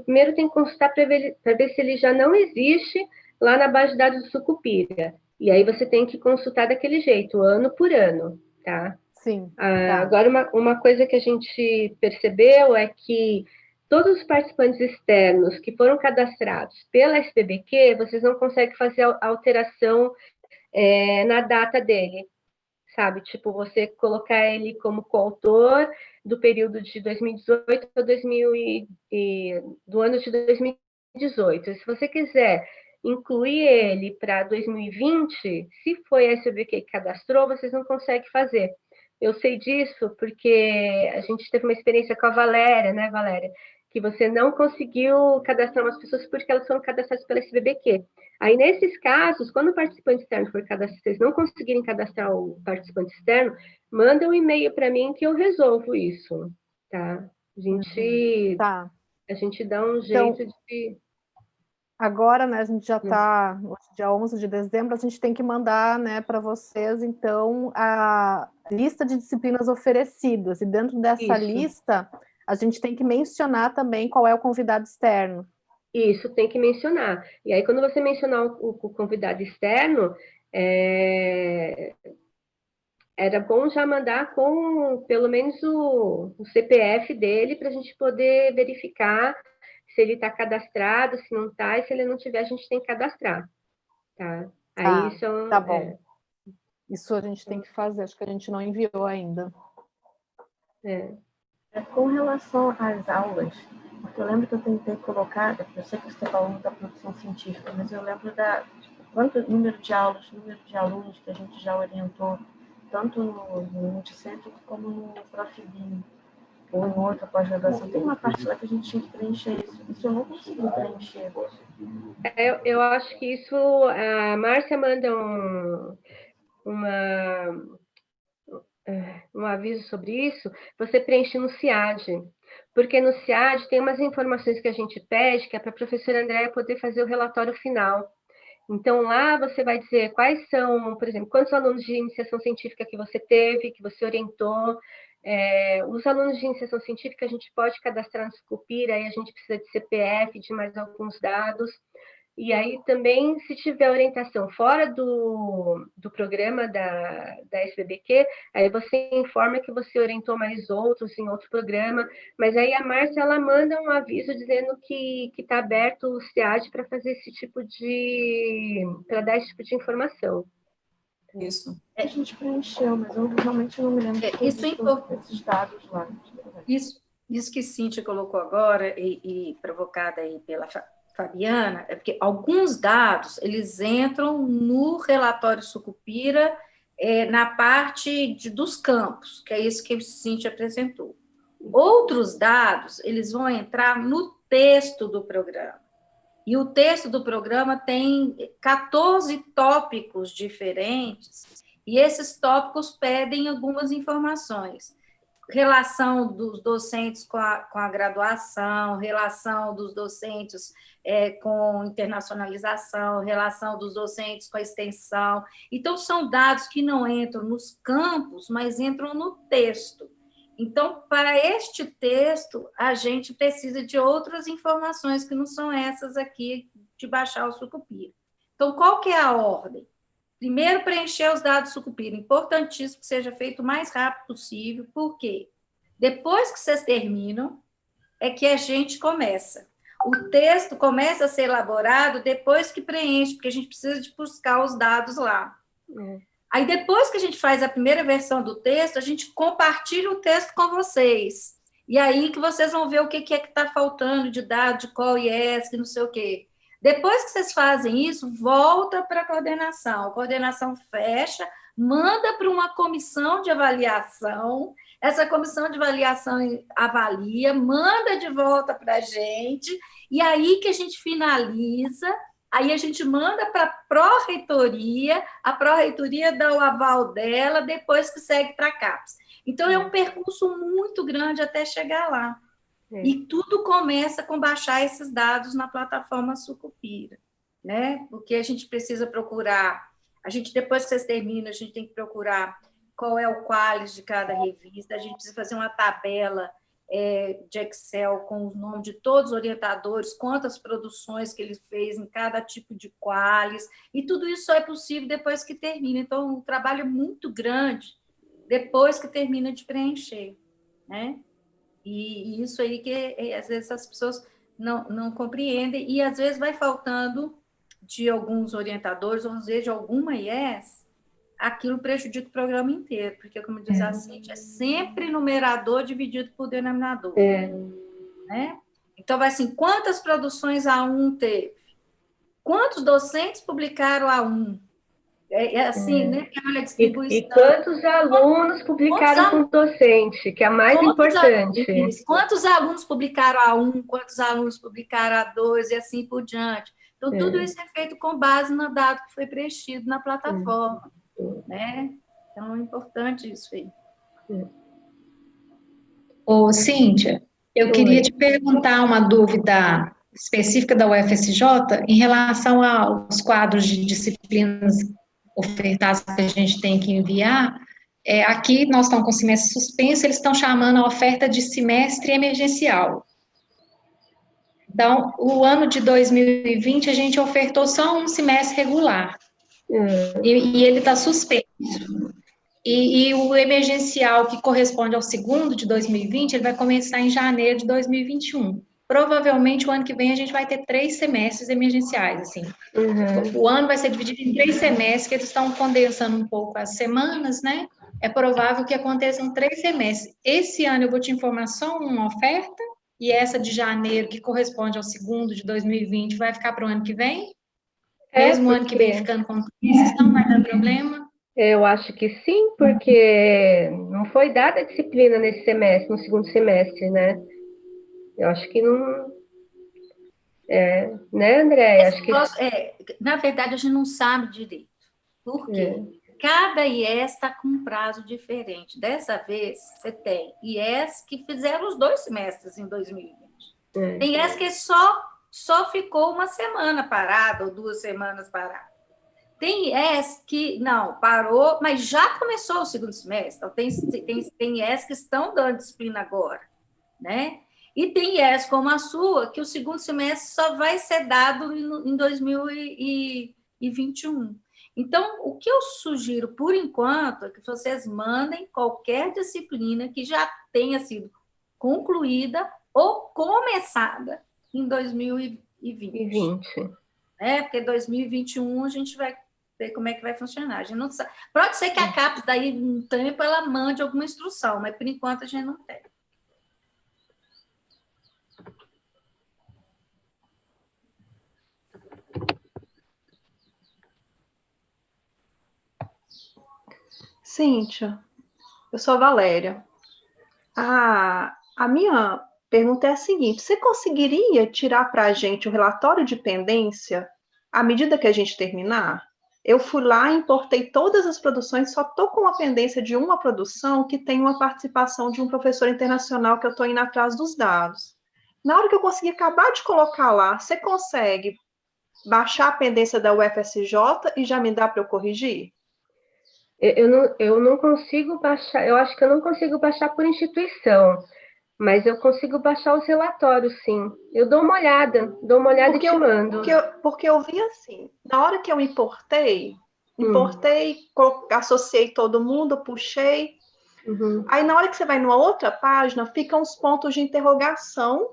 primeiro tem que consultar para ver se ele já não existe lá na base de dados do Sucupira. E aí você tem que consultar daquele jeito, ano por ano, tá? Sim. Agora, uma coisa que a gente percebeu é que todos os participantes externos que foram cadastrados pela SPBQ, vocês não conseguem fazer alteração na data dele, sabe? Tipo, você colocar ele como coautor do período de 2018 a do ano de 2018. Se você quiser incluir ele para 2020, se foi a SBQ que cadastrou, vocês não conseguem fazer. Eu sei disso porque a gente teve uma experiência com a Valéria, né, Valéria? Que você não conseguiu cadastrar umas pessoas porque elas foram cadastradas pela SBBQ. Aí, nesses casos, quando o participante externo for cadastrado, vocês não conseguirem cadastrar o participante externo, manda um e-mail para mim que eu resolvo isso, tá? A gente dá um jeito de... Agora, né, a gente já está, dia 11 de dezembro, a gente tem que mandar, né, para vocês, então, a lista de disciplinas oferecidas, e dentro dessa lista, a gente tem que mencionar também qual é o convidado externo. Isso, tem que mencionar. E aí, quando você mencionar o convidado externo, era bom já mandar com, pelo menos, o CPF dele, para a gente poder verificar se ele está cadastrado, se não está, e se ele não tiver, a gente tem que cadastrar, tá? Aí tá bom. Isso a gente tem que fazer, acho que a gente não enviou ainda. Com relação às aulas, porque eu lembro que eu tentei colocar, eu sei que você falou da produção científica, mas eu lembro quanto número de aulas, número de alunos que a gente já orientou, tanto no Multicentro como no Profibim, ou em outra pós-graduação. Tem uma parte lá que a gente tinha que preencher isso. Isso eu não consegui preencher. Eu acho que isso, a Márcia manda um aviso sobre isso, você preenche no CIAD, porque no CIAD tem umas informações que a gente pede, que é para a professora Andréia poder fazer o relatório final. Então, lá você vai dizer quais são, por exemplo, quantos alunos de iniciação científica que você teve, que você orientou. Os alunos de iniciação científica a gente pode cadastrar no Sucupira, aí a gente precisa de CPF, de mais alguns dados. E aí também, se tiver orientação fora do programa da SBBQ, aí você informa que você orientou mais outros em outro programa, mas aí a Márcia, ela manda um aviso dizendo que está aberto o CIAD para fazer esse tipo para dar esse tipo de informação. Isso. A gente preencheu, mas eu realmente não me lembro Isso é importante. Esses dados lá. Isso que Cíntia colocou agora, e provocada aí pela Fabiana, é porque alguns dados, eles entram no relatório Sucupira, na parte dos campos, que é isso que a Cíntia apresentou. Outros dados, eles vão entrar no texto do programa. E o texto do programa tem 14 tópicos diferentes, e esses tópicos pedem algumas informações. Relação dos docentes com a graduação, relação dos docentes com internacionalização, relação dos docentes com a extensão. Então, são dados que não entram nos campos, mas entram no texto. Então, para este texto, a gente precisa de outras informações que não são essas aqui de baixar o Sucupira. Então, qual que é a ordem? Primeiro, preencher os dados do Sucupira. Importantíssimo que seja feito o mais rápido possível. Por quê? Depois que vocês terminam, é que a gente começa. O texto começa a ser elaborado depois que preenche, porque a gente precisa de buscar os dados lá. Aí, depois que a gente faz a primeira versão do texto, a gente compartilha o texto com vocês. E aí que vocês vão ver o que é que está faltando de dado, de qual IES, que não sei o quê. Depois que vocês fazem isso, volta para a coordenação fecha, manda para uma comissão de avaliação, essa comissão de avaliação avalia, manda de volta para a gente, e aí que a gente finaliza, aí a gente manda para a pró-reitoria, a pró-reitoria dá o aval dela, depois que segue para a CAPES. Então, é um percurso muito grande até chegar lá. E tudo começa com baixar esses dados na plataforma Sucupira, né? Porque a gente precisa procurar, depois que vocês terminam, a gente tem que procurar qual é o qualis de cada revista, a gente precisa fazer uma tabela de Excel com o nome de todos os orientadores, quantas produções que ele fez em cada tipo de qualis, e tudo isso só é possível depois que termina. Então, o trabalho é muito grande depois que termina de preencher, né? E isso aí que, às vezes, as pessoas não compreendem, e, às vezes, vai faltando de alguns orientadores, ou, às vezes, de alguma IES, aquilo prejudica o programa inteiro, porque, como diz a Cíntia, é sempre numerador dividido por denominador. Né? Então, vai assim, quantas produções A1 teve? Quantos docentes publicaram A1? É assim, né? Olha a distribuição. E quantos alunos publicaram com o docente, que é mais importante. Quantos alunos publicaram A1, quantos alunos publicaram A2 e assim por diante. Então, tudo isso é feito com base no dado que foi preenchido na plataforma. Né? Então, é importante isso aí. Ô, Cíntia, eu queria te perguntar uma dúvida específica da UFSJ em relação aos quadros de disciplinas ofertados que a gente tem que enviar. Aqui nós estamos com o semestre suspenso, eles estão chamando a oferta de semestre emergencial. Então, o ano de 2020, a gente ofertou só um semestre regular, e ele está suspenso. E o emergencial, que corresponde ao segundo de 2020, ele vai começar em janeiro de 2021. Provavelmente, o ano que vem, a gente vai ter 3 semestres emergenciais, assim. O ano vai ser dividido em 3 semestres, que eles estão condensando um pouco as semanas, né? É provável que aconteçam 3 semestres. Esse ano eu vou te informar só uma oferta, e essa de janeiro, que corresponde ao segundo de 2020, vai ficar para o ano que vem? Mesmo o ano que vem ficando com isso, não vai dar problema? Eu acho que sim, porque não foi dada a disciplina nesse semestre, no segundo semestre, né? Eu acho que não... né, André? Acho que... na verdade, a gente não sabe direito. Por quê? Cada IES está com um prazo diferente. Dessa vez, você tem IES que fizeram os 2 semestres em 2020. Tem IES que só ficou uma semana parado, ou 2 semanas parado. Tem IES que, não, parou, mas já começou o segundo semestre. Então, tem IES que estão dando disciplina agora, né? E tem IES como a sua, que o segundo semestre só vai ser dado em 2021. Então, o que eu sugiro, por enquanto, é que vocês mandem qualquer disciplina que já tenha sido concluída ou começada em 2020. Porque 2021 a gente vai ver como é que vai funcionar. A gente não sabe. Pode ser que a CAPES, daí, um tempo, ela mande alguma instrução, mas, por enquanto, a gente não tem. Cíntia, eu sou a Valéria. A minha pergunta é a seguinte: você conseguiria tirar para a gente o relatório de pendência à medida que a gente terminar? Eu fui lá, importei todas as produções, só estou com a pendência de uma produção que tem uma participação de um professor internacional que eu estou indo atrás dos dados. Na hora que eu conseguir acabar de colocar lá, você consegue baixar a pendência da UFSJ e já me dá para eu corrigir? Eu não consigo baixar, eu acho que eu não consigo baixar por instituição, mas eu consigo baixar os relatórios, sim. Eu dou uma olhada e te mando. Porque eu vi assim, na hora que eu importei, associei todo mundo, puxei. Aí, na hora que você vai numa outra página, ficam os pontos de interrogação,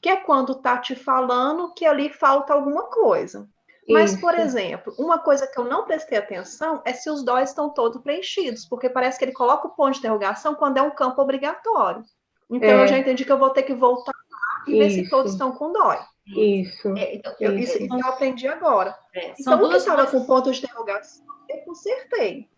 que é quando tá te falando que ali falta alguma coisa. Mas, por exemplo, uma coisa que eu não prestei atenção é se os DOIs estão todos preenchidos, porque parece que ele coloca o ponto de interrogação quando é um campo obrigatório. Então, eu já entendi que eu vou ter que voltar e ver se todos estão com DOI. Isso. Isso eu aprendi agora. São Então, o que duas estava coisas. com ponto de interrogação, eu consertei.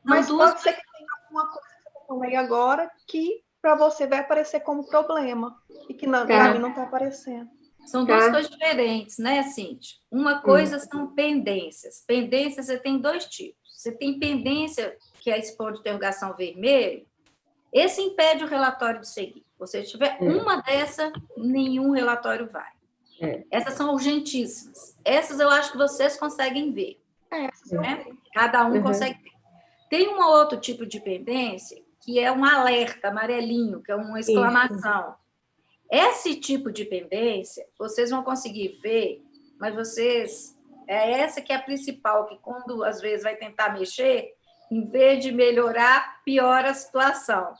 Mas duas pode ser que tenha alguma coisa que você falou aí agora que para você vai aparecer como problema e que para mim não está aparecendo. São duas coisas diferentes, né, Cíntia? Uma coisa são pendências. Pendências você tem dois tipos. Você tem pendência, que é esse ponto de interrogação vermelho, esse impede o relatório de seguir. Se tiver uma dessa, nenhum relatório vai. Essas são urgentíssimas. Essas eu acho que vocês conseguem ver. Né? Cada um consegue ver. Tem um outro tipo de pendência, que é um alerta amarelinho, que é uma exclamação. Esse tipo de pendência, vocês vão conseguir ver, mas essa que é a principal, que quando às vezes vai tentar mexer, em vez de melhorar, piora a situação.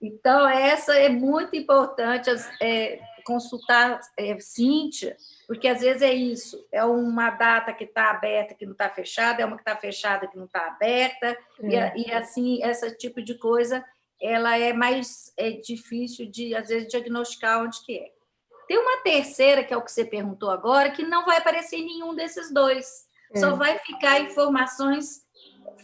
Então, essa é muito importante consultar Cíntia, porque às vezes é isso, é uma data que está aberta, que não está fechada, é uma que está fechada, que não está aberta, e assim, esse tipo de coisa, ela é mais difícil de, às vezes, diagnosticar onde que é. Tem uma terceira, que é o que você perguntou agora, que não vai aparecer nenhum desses dois, só vai ficar informações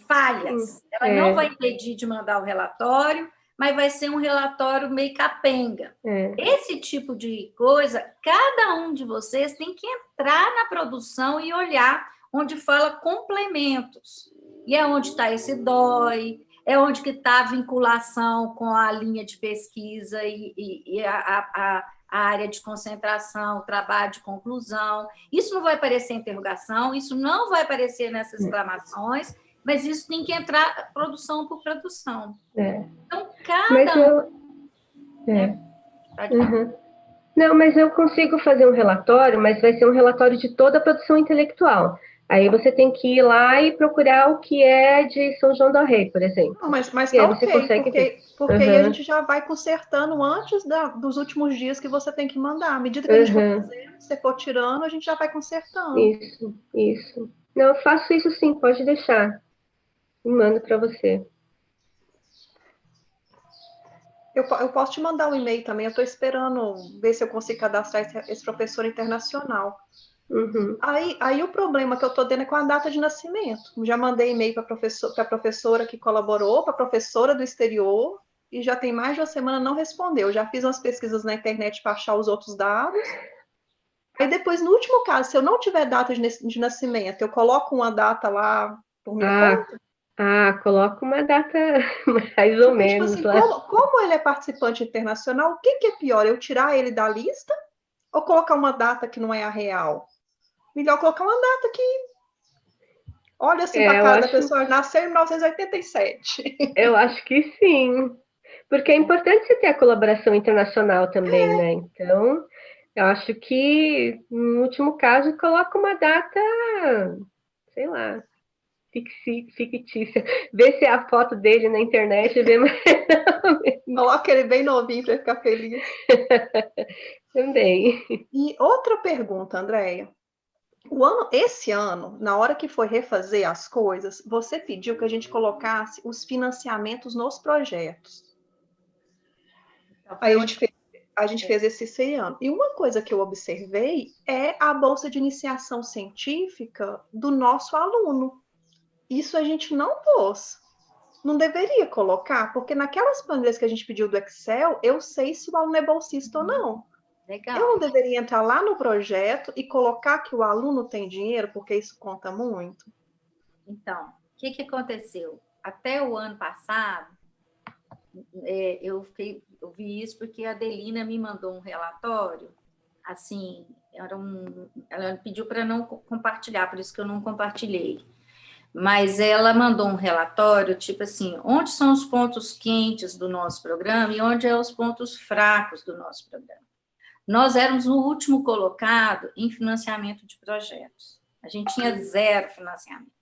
falhas. Ela não vai impedir de mandar o relatório, mas vai ser um relatório meio capenga. Esse tipo de coisa, cada um de vocês tem que entrar na produção e olhar onde fala complementos. E é onde está esse DOI, é onde que está a vinculação com a linha de pesquisa e a área de concentração, o trabalho de conclusão. Isso não vai aparecer em interrogação, isso não vai aparecer nessas exclamações, mas isso tem que entrar produção por produção. Então, cada Não, mas eu consigo fazer um relatório, mas vai ser um relatório de toda a produção intelectual. Aí você tem que ir lá e procurar o que é de São João del Rei, por exemplo. Não, mas e tá aí você consegue porque aí a gente já vai consertando antes dos últimos dias que você tem que mandar. À medida que a gente for fazendo, se você for tirando, a gente já vai consertando. Isso. Não, eu faço isso sim, pode deixar. Mando para você. Eu posso te mandar um e-mail também, eu estou esperando ver se eu consigo cadastrar esse professor internacional. Aí o problema que eu estou tendo é com a data de nascimento. Já mandei e-mail para a professora que colaborou, para a professora do exterior, e já tem mais de uma semana não respondeu. Já fiz umas pesquisas na internet para achar os outros dados. Aí depois, no último caso, se eu não tiver data de nascimento, eu coloco uma data lá por minha conta? Coloca uma data mais ou menos. Tipo assim, como ele é participante internacional, o que é pior? Eu tirar ele da lista ou colocar uma data que não é a real? Melhor colocar uma data que... Olha assim para a cara da pessoa, nasceu em 1987. Eu acho que sim. Porque é importante você ter a colaboração internacional também, né? Então, eu acho que, no último caso, coloca uma data, sei lá, fictícia. Vê se é a foto dele na internet e vê mais. Coloca ele bem novinho para ficar feliz. Também. E outra pergunta, Andréia. Esse ano, na hora que foi refazer as coisas, você pediu que a gente colocasse os financiamentos nos projetos. Aí a gente fez esse ano. E uma coisa que eu observei é a bolsa de iniciação científica do nosso aluno. Isso a gente não pôs. Não deveria colocar, porque naquelas planilhas que a gente pediu do Excel, eu sei se o aluno é bolsista ou não. Legal. Eu não deveria entrar lá no projeto e colocar que o aluno tem dinheiro, porque isso conta muito? Então, o que aconteceu? Até o ano passado, eu vi isso porque a Adelina me mandou um relatório, assim, ela pediu para não compartilhar, por isso que eu não compartilhei. mas ela mandou um relatório, tipo assim, onde são os pontos quentes do nosso programa e onde são os pontos fracos do nosso programa. Nós éramos o último colocado em financiamento de projetos. A gente tinha 0 financiamento.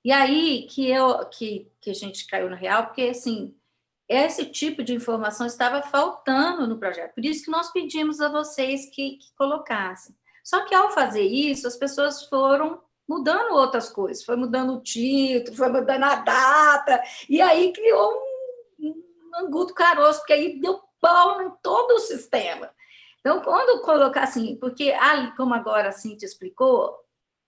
E aí que a gente caiu no real, porque, assim, esse tipo de informação estava faltando no projeto. Por isso que nós pedimos a vocês que colocassem. Só que, ao fazer isso, as pessoas foram mudando outras coisas. Foi mudando o título, foi mudando a data, e aí criou um angu do caroço, porque aí deu pau em todo o sistema. Então, quando colocar assim, porque, como agora a Cíntia explicou,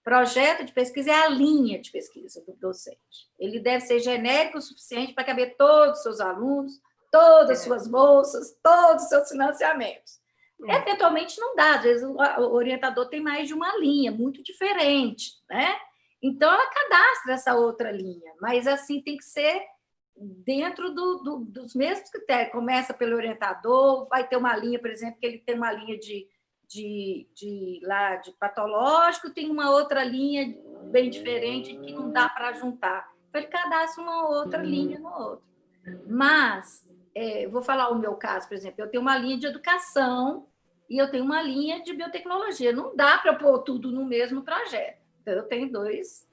projeto de pesquisa é a linha de pesquisa do docente. Ele deve ser genérico o suficiente para caber todos os seus alunos, todas as suas bolsas, todos os seus financiamentos. Eventualmente não dá, às vezes o orientador tem mais de uma linha, muito diferente, né? Então, ela cadastra essa outra linha, mas assim tem que ser dentro dos mesmos critérios. Começa pelo orientador, vai ter uma linha, por exemplo, que ele tem uma linha de patológico, tem uma outra linha bem diferente que não dá para juntar. Então, ele cadastra uma outra linha no outro. Mas, vou falar o meu caso, por exemplo, eu tenho uma linha de educação e eu tenho uma linha de biotecnologia. Não dá para pôr tudo no mesmo projeto. Então, eu tenho duas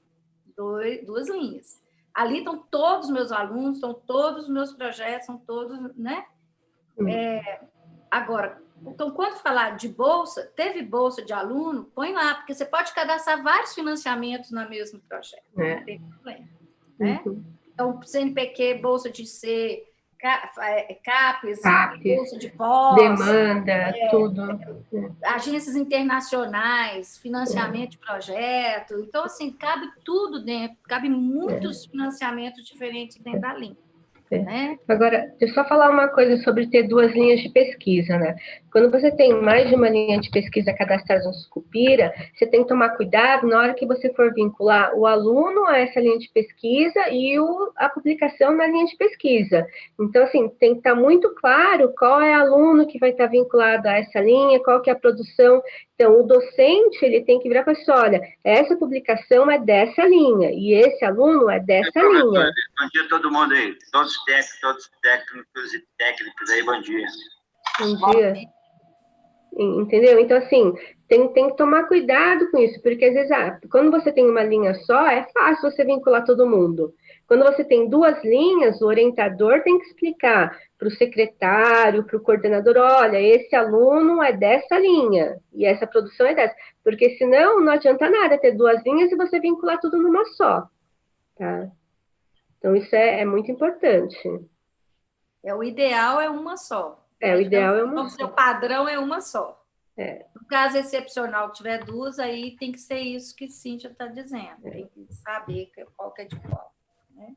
linhas. Ali estão todos os meus alunos, estão todos os meus projetos, são todos, né? Agora, então, quando falar de bolsa, teve bolsa de aluno, põe lá, porque você pode cadastrar vários financiamentos no mesmo projeto, não tem problema. Né? Então, CNPq, bolsa de C, CAPES, bolsa de pós, demanda, tudo. Agências internacionais, financiamento de projeto. Então, assim, cabe tudo dentro, cabe muitos financiamentos diferentes dentro da linha. Né? Agora, deixa eu só falar uma coisa sobre ter 2 linhas de pesquisa, né? Quando você tem mais de uma linha de pesquisa cadastrada no Sucupira, você tem que tomar cuidado na hora que você for vincular o aluno a essa linha de pesquisa e a publicação na linha de pesquisa. Então, assim, tem que estar muito claro qual é o aluno que vai estar vinculado a essa linha, qual que é a produção. Então, o docente, ele tem que virar para você, olha, essa publicação é dessa linha, e esse aluno é dessa linha. Bom dia a todo mundo aí, todos técnicos e técnicas aí, bom dia. Bom dia. Entendeu? Então, assim, tem que tomar cuidado com isso, porque às vezes, quando você tem uma linha só, é fácil você vincular todo mundo. Quando você tem 2 linhas, o orientador tem que explicar para o secretário, para o coordenador, olha, esse aluno é dessa linha, e essa produção é dessa. Porque senão não adianta nada ter 2 linhas e você vincular tudo numa só. Tá? Então, isso é muito importante. O ideal é uma só. O ideal é uma só. O seu padrão é uma só. É. No caso excepcional, que tiver 2, aí tem que ser isso que Cíntia está dizendo. Tem que saber qual que é de qual. Né?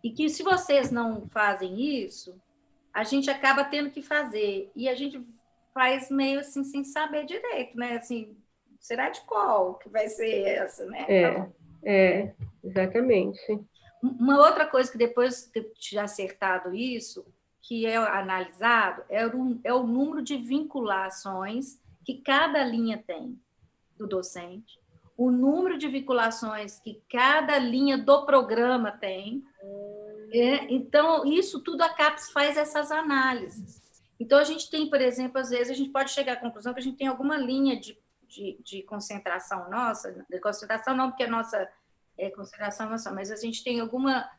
E que se vocês não fazem isso, a gente acaba tendo que fazer. E a gente faz meio assim, sem saber direito, né? Assim, será de qual que vai ser essa, né? Exatamente. Uma outra coisa que depois de acertado isso, que é analisado, é o número de vinculações que cada linha tem do docente, o número de vinculações que cada linha do programa tem. Então, isso tudo a CAPES faz essas análises. Então, a gente tem, por exemplo, às vezes, a gente pode chegar à conclusão que a gente tem alguma linha de concentração nossa, de concentração não, porque a nossa concentração nossa, mas a gente tem alguma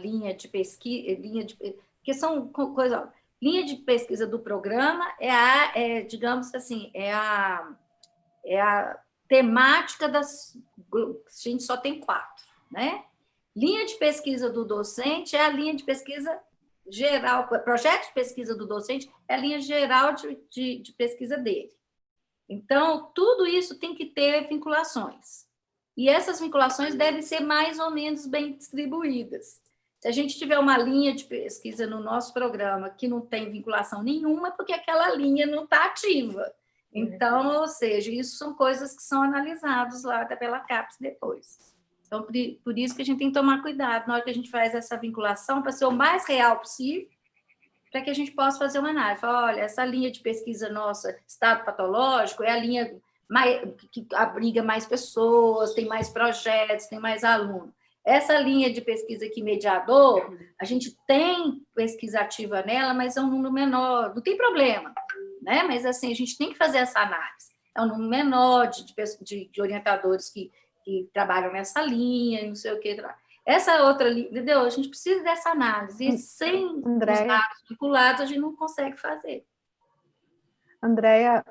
linha de pesquisa, que são coisas. Linha de pesquisa do programa digamos assim, é a temática das. A gente só tem 4, né? Linha de pesquisa do docente é a linha de pesquisa geral, projeto de pesquisa do docente é a linha geral de pesquisa dele. Então, tudo isso tem que ter vinculações. E essas vinculações devem ser mais ou menos bem distribuídas. Se a gente tiver uma linha de pesquisa no nosso programa que não tem vinculação nenhuma, é porque aquela linha não está ativa. Então, ou seja, isso são coisas que são analisadas lá pela CAPES depois. Então, por isso que a gente tem que tomar cuidado na hora que a gente faz essa vinculação, para ser o mais real possível, para que a gente possa fazer uma análise. Olha, essa linha de pesquisa nossa, estado patológico, é a linha que abriga mais pessoas, tem mais projetos, tem mais alunos. Essa linha de pesquisa aqui, mediador, a gente tem pesquisa ativa nela, mas é um número menor, não tem problema, né? Mas, assim, a gente tem que fazer essa análise. É um número menor de orientadores que trabalham nessa linha, não sei o que. Essa outra linha, entendeu? A gente precisa dessa análise. E sem os dados vinculados, a gente não consegue fazer. Andréia,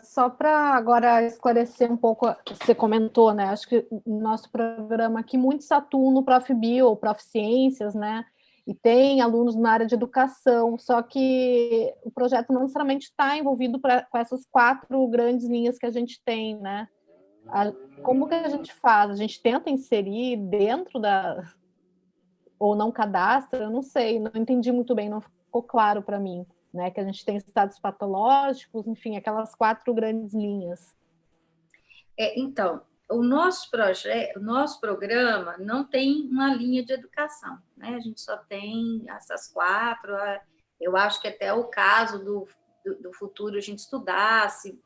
só para agora esclarecer um pouco, você comentou, né? Acho que o nosso programa aqui muito se atua no Prof. Bio, Prof. Ciências, né? E tem alunos na área de educação, só que o projeto não necessariamente está envolvido com essas 4 grandes linhas que a gente tem, né? Como que a gente faz? A gente tenta inserir dentro da... ou não cadastra? Eu não sei, não entendi muito bem, não ficou claro para mim. Né, que a gente tem estados patológicos, enfim, aquelas 4 grandes linhas. Então, o nosso programa não tem uma linha de educação, né? A gente só tem essas 4. Eu acho que até o caso do futuro a gente estudar, se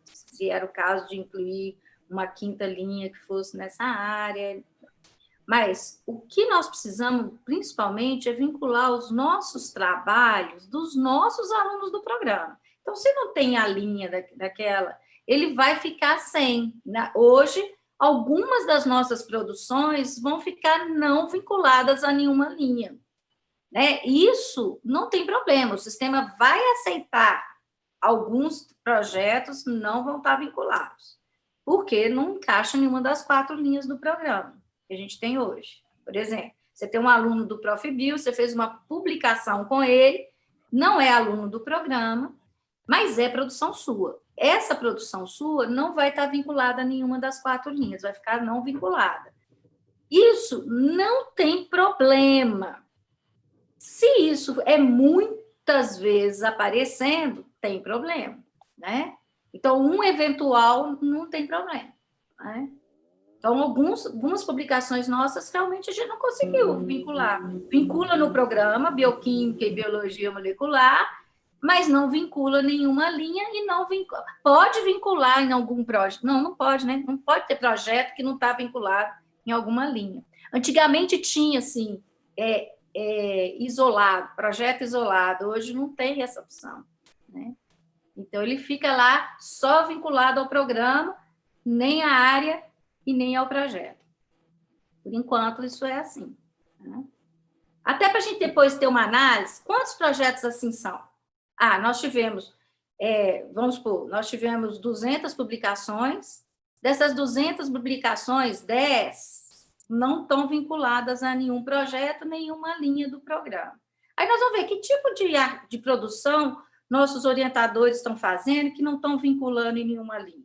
era o caso de incluir uma 5ª linha que fosse nessa área. Mas o que nós precisamos, principalmente, é vincular os nossos trabalhos dos nossos alunos do programa. Então, se não tem a linha daquela, ele vai ficar sem. Hoje, algumas das nossas produções vão ficar não vinculadas a nenhuma linha, né? Isso não tem problema, o sistema vai aceitar. Alguns projetos não vão estar vinculados, porque não encaixa em nenhuma das 4 linhas do programa que a gente tem hoje. Por exemplo, você tem um aluno do Prof. Bio, você fez uma publicação com ele, não é aluno do programa, mas é produção sua. Essa produção sua não vai estar vinculada a nenhuma das 4 linhas, vai ficar não vinculada. Isso não tem problema. Se isso é muitas vezes aparecendo, tem problema, né? Então, um eventual não tem problema, né? Então, algumas publicações nossas, realmente, a gente não conseguiu vincular. Vincula no programa, Bioquímica e Biologia Molecular, mas não vincula nenhuma linha e não vincula. Pode vincular em algum projeto. Não pode, né? Não pode ter projeto que não está vinculado em alguma linha. Antigamente tinha, assim, isolado, projeto isolado. Hoje não tem essa opção, né? Então, ele fica lá só vinculado ao programa, nem à área e nem ao projeto. Por enquanto, isso é assim, né? Até para a gente depois ter uma análise, quantos projetos assim são? Nós tivemos, vamos supor, nós tivemos 200 publicações, dessas 200 publicações, 10 não estão vinculadas a nenhum projeto, nenhuma linha do programa. Aí nós vamos ver que tipo de produção nossos orientadores estão fazendo que não estão vinculando em nenhuma linha.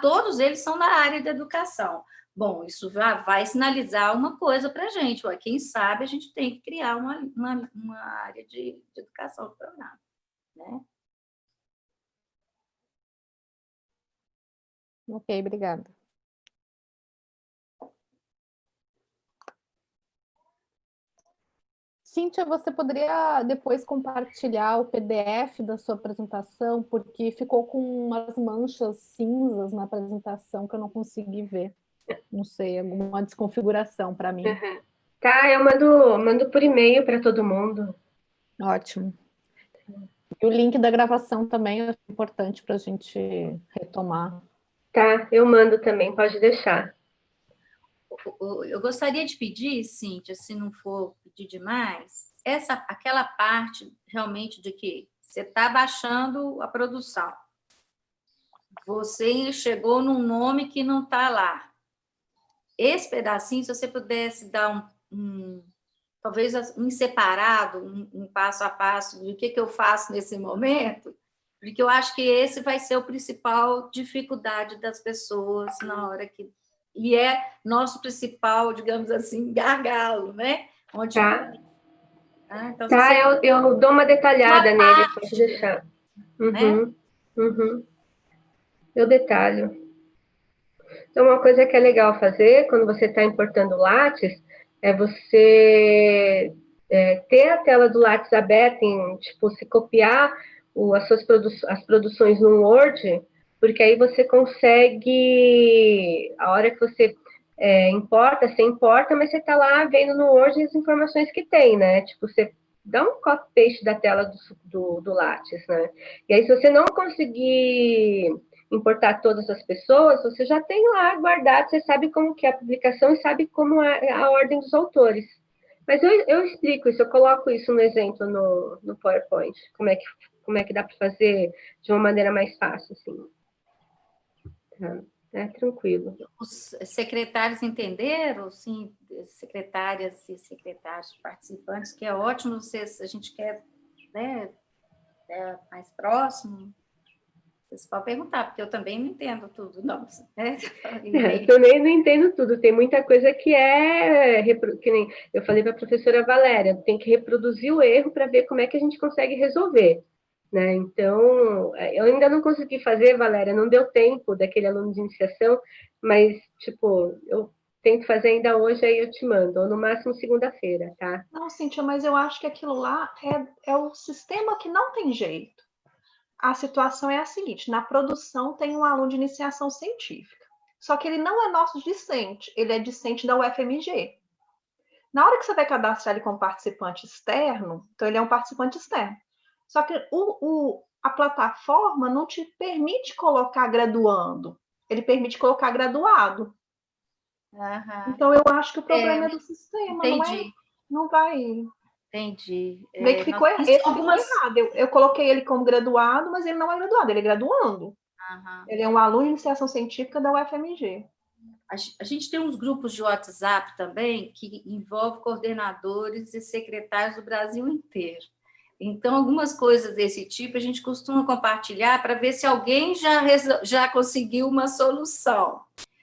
Todos eles são da área da educação. Bom, isso vai sinalizar uma coisa para a gente. Quem sabe a gente tem que criar uma área de educação do programa, né? Ok, obrigada. Cíntia, você poderia depois compartilhar o PDF da sua apresentação, porque ficou com umas manchas cinzas na apresentação que eu não consegui ver. Não sei, alguma desconfiguração para mim. Uhum. Tá, eu mando por e-mail para todo mundo. Ótimo. E o link da gravação também é importante para a gente retomar. Tá, eu mando também, pode deixar. Eu gostaria de pedir, Cíntia, se não for pedir demais, aquela parte realmente de que você está baixando a produção. Você chegou num nome que não está lá. Esse pedacinho, se você pudesse dar talvez um separado, um passo a passo do que eu faço nesse momento, porque eu acho que esse vai ser o principal dificuldade das pessoas na hora que... E é nosso principal, digamos assim, gargalo, né? Onde... Então, eu dou uma detalhada nele, pode deixar. Né? Eu detalho. Então, uma coisa que é legal fazer, quando você está importando Lattes, é você ter a tela do Lattes aberta, se copiar as produções no Word, porque aí você consegue, a hora que você importa, você importa, mas você está lá vendo no Word as informações que tem, né? Tipo, você dá um copy-paste da tela do Lattes, né? E aí, se você não conseguir importar todas as pessoas, você já tem lá guardado, você sabe como que é a publicação e sabe como é a ordem dos autores. Mas eu explico isso, eu coloco isso no exemplo no PowerPoint, como é que dá para fazer de uma maneira mais fácil, assim. Tá? É tranquilo. Os secretários entenderam, sim, secretárias e secretários participantes, que é ótimo, a gente quer, né, mais próximo. Vocês podem perguntar, porque eu também não entendo tudo, não. Né? Eu também não entendo tudo, tem muita coisa que que nem eu falei para a professora Valéria, tem que reproduzir o erro para ver como é que a gente consegue resolver. Né? Então, eu ainda não consegui fazer, Valéria, não deu tempo daquele aluno de iniciação, mas, tipo, eu tento fazer ainda hoje, aí eu te mando, ou no máximo segunda-feira, tá? Não, Cíntia, mas eu acho que aquilo lá é o sistema que não tem jeito. A situação é a seguinte, na produção tem um aluno de iniciação científica, só que ele não é nosso discente, ele é discente da UFMG. Na hora que você vai cadastrar ele como participante externo, então ele é um participante externo. Só que a plataforma não te permite colocar graduando, ele permite colocar graduado. Uhum. Então, eu acho que o problema é do sistema, entendi. Não vai... Entendi. Meio que ficou errado. Eu coloquei ele como graduado, mas ele não é graduado, ele é graduando. Uhum. Ele é um aluno de iniciação científica da UFMG. A gente tem uns grupos de WhatsApp também que envolvem coordenadores e secretários do Brasil inteiro. Então, algumas coisas desse tipo a gente costuma compartilhar para ver se alguém já conseguiu uma solução.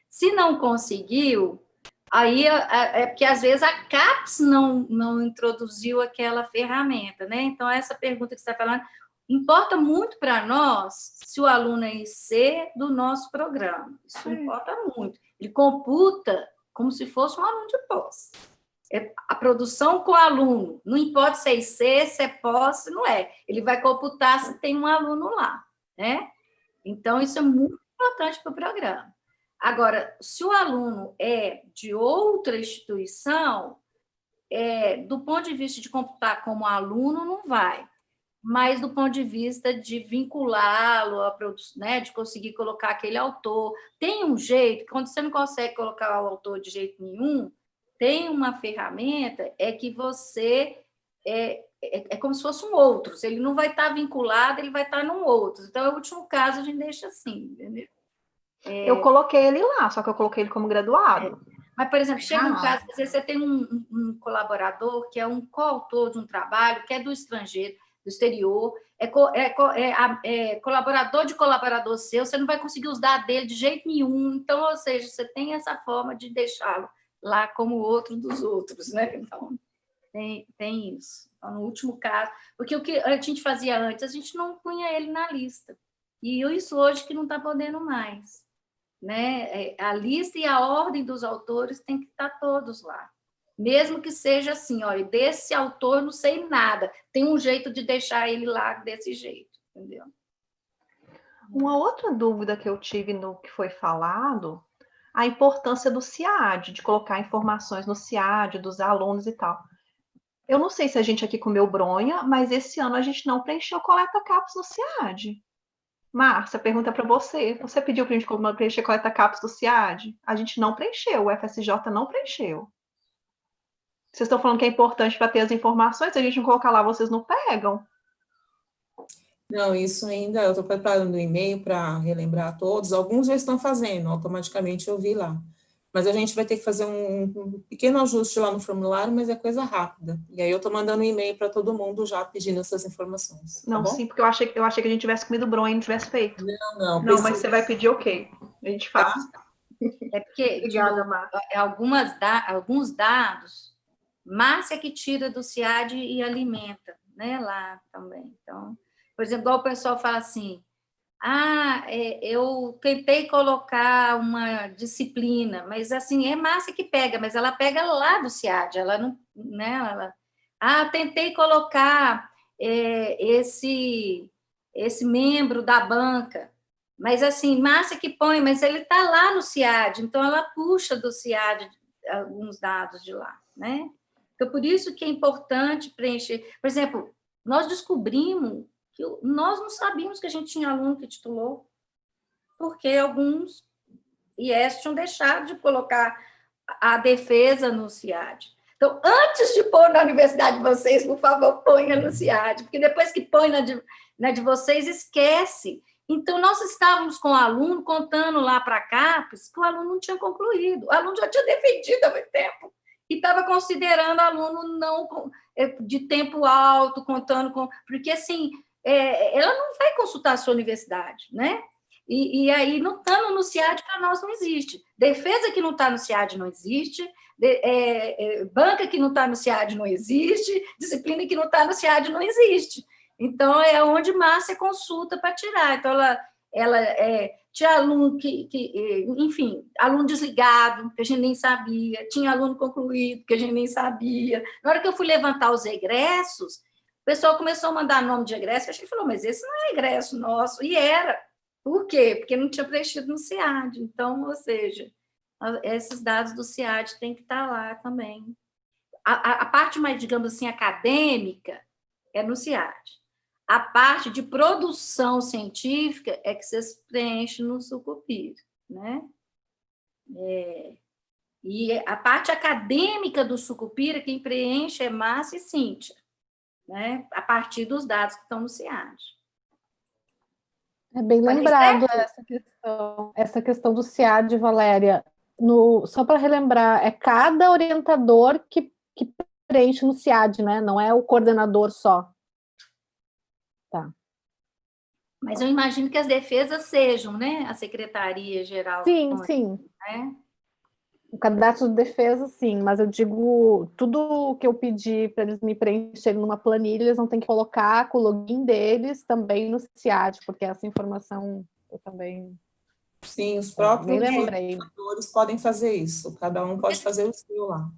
Se não conseguiu, aí é porque às vezes a CAPES não introduziu aquela ferramenta, né? Então, essa pergunta que você está falando importa muito para nós se o aluno é IC do nosso programa. Isso importa muito. Ele computa como se fosse um aluno de pós. A produção com o aluno, não importa se é IC, se é pós, não é. Ele vai computar se tem um aluno lá, né? Então, isso é muito importante para o programa. Agora, se o aluno é de outra instituição, do ponto de vista de computar como aluno, não vai. Mas do ponto de vista de vinculá-lo à produção, né, de conseguir colocar aquele autor, tem um jeito, quando você não consegue colocar o autor de jeito nenhum, tem uma ferramenta, que você... É como se fosse um outros, ele não vai estar vinculado, ele vai estar num outros. Então, no último caso, a gente deixa assim, entendeu? Eu coloquei ele lá, só que eu coloquei ele como graduado. Mas, por exemplo, chega um caso, às vezes você tem um colaborador que é um coautor de um trabalho, que é do estrangeiro, do exterior, colaborador de colaborador seu, você não vai conseguir os dados dele de jeito nenhum. Então, ou seja, você tem essa forma de deixá-lo lá como outro dos outros, né? Então, tem isso. Então, no último caso, porque o que a gente fazia antes, a gente não punha ele na lista. E isso hoje que não está podendo mais. Né? A lista e a ordem dos autores tem que estar todos lá. Mesmo que seja assim, olha, desse autor não sei nada, tem um jeito de deixar ele lá desse jeito, entendeu? Uma outra dúvida que eu tive no que foi falado, a importância do CIAD, de colocar informações no CIAD, dos alunos e tal. Eu não sei se a gente aqui comeu bronha, mas esse ano a gente não preencheu coleta CAPES no CIAD. Márcia, pergunta para você. Você pediu para a gente preencher coleta CAPES do CIAD? A gente não preencheu, o FSJ não preencheu. Vocês estão falando que é importante para ter as informações, se a gente não colocar lá, vocês não pegam? Não, isso ainda, eu estou preparando um e-mail para relembrar a todos. Alguns já estão fazendo, automaticamente eu vi lá. Mas a gente vai ter que fazer um pequeno ajuste lá no formulário, mas é coisa rápida. E aí eu estou mandando um e-mail para todo mundo já pedindo essas informações. Tá Não, bom? sim, porque eu achei que a gente tivesse comido bronha e não tivesse feito. Não, mas você vai pedir ok. A gente faz. É porque Obrigada, alguns dados, Márcia que tira do CIAD e alimenta, né, lá também. Então, por exemplo, igual o pessoal fala assim, eu tentei colocar uma disciplina, mas assim, é Márcia que pega, mas ela pega lá do CIAD, ela não, né, tentei colocar esse membro da banca, Mas, assim, Márcia que põe, mas ele está lá no CIAD, então ela puxa do CIAD alguns dados de lá, né? Então, por isso que é importante preencher. Por exemplo, nós descobrimos que nós não sabíamos que a gente tinha aluno que titulou, porque alguns IES tinham deixado de colocar a defesa no CIAD. Então, antes de pôr na universidade de vocês, por favor, ponha no CIAD, porque depois que põe na de vocês, esquece. Então, nós estávamos com o aluno contando lá para a CAPES que o aluno não tinha concluído, o aluno já tinha defendido há muito tempo, e estava considerando aluno não de tempo alto, contando com... Porque, assim, ela não vai consultar a sua universidade, né? E aí, não estando no CIAD, para nós não existe. Defesa que não está no CIAD não existe, banca que não está no CIAD não existe, disciplina que não está no CIAD não existe. Então, é onde Márcia consulta para tirar. Então, ela tinha aluno enfim, aluno desligado, que a gente nem sabia, tinha aluno concluído, que a gente nem sabia. Na hora que eu fui levantar os egressos, o pessoal começou a mandar nome de egresso, a gente falou, mas esse não é egresso nosso, e era. Por quê? Porque não tinha preenchido no CIAD. Então, ou seja, esses dados do CIAD têm que estar lá também. A parte mais, digamos assim, acadêmica é no CIAD. A parte de produção científica é que vocês preenchem no Sucupira, né? E a parte acadêmica do Sucupira, quem preenche é Márcia e Cíntia, né? A partir dos dados que estão no CIAD. É bem lembrado essa questão do CIAD, Valéria. Só para relembrar, é cada orientador que preenche no CIAD, né? Não é o coordenador só. Tá. Mas eu imagino que as defesas sejam, né? A Secretaria-Geral. Sim. Né? O cadastro de defesa, sim, mas eu digo, tudo que eu pedi para eles me preencherem numa planilha, eles vão ter que colocar com o login deles também no CIAD, porque essa informação eu também... Sim, os próprios orientadores podem fazer isso, cada um pode fazer o seu lá.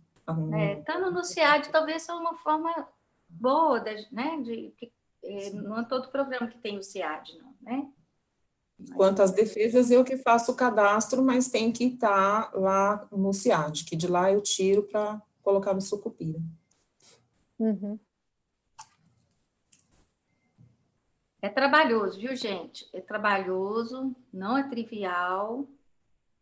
Estando no CIAD, talvez seja uma forma boa, né? Não é todo programa que tem o CIAD, não, né? Quanto às defesas, eu que faço o cadastro, mas tem que estar lá no CIAD, que de lá eu tiro para colocar no Sucupira. Uhum. É trabalhoso, viu, gente? É trabalhoso, não é trivial,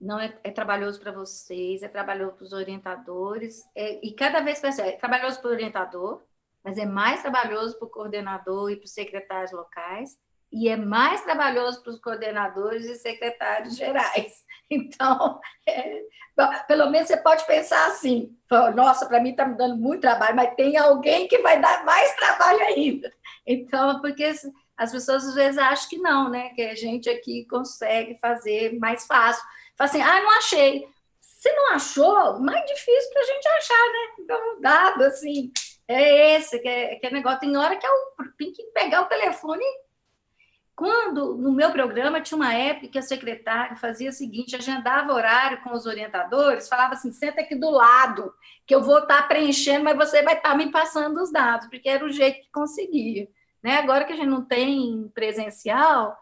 não é trabalhoso para vocês, é trabalhoso para os orientadores, e cada vez que é trabalhoso para o orientador, mas é mais trabalhoso para o coordenador e para os secretários locais, e é mais trabalhoso para os coordenadores e secretários gerais. Então, pelo menos você pode pensar assim, nossa, para mim está me dando muito trabalho, mas tem alguém que vai dar mais trabalho ainda. Então, porque as pessoas às vezes acham que não, né? Que a gente aqui consegue fazer mais fácil. Fala assim, não achei. Se não achou, mais difícil para a gente achar, né? Então, dado assim, é esse, que é negócio. Tem hora que eu tenho que pegar o telefone. Quando, no meu programa, tinha uma época que a secretária fazia o seguinte, agendava horário com os orientadores, falava assim, senta aqui do lado, que eu vou estar preenchendo, mas você vai estar me passando os dados, porque era o jeito que conseguia. Né? Agora que a gente não tem presencial,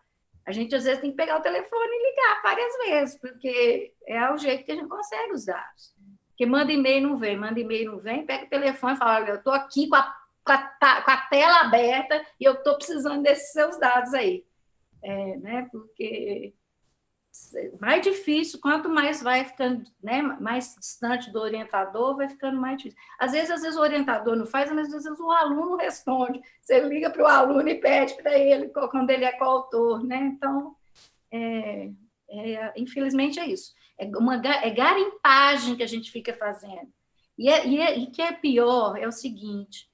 a gente às vezes tem que pegar o telefone e ligar várias vezes, porque é o jeito que a gente consegue os dados. Porque manda e-mail não vem, pega o telefone e fala, olha, eu estou aqui com a tela aberta e eu estou precisando desses seus dados aí. Né? Porque mais difícil, quanto mais vai ficando, né, mais distante do orientador, vai ficando mais difícil. Às vezes o orientador não faz, mas às vezes o aluno responde. Você liga para o aluno e pede para ele, quando ele é coautor, né? Então, infelizmente é isso. É garimpagem que a gente fica fazendo. E que é pior é o seguinte,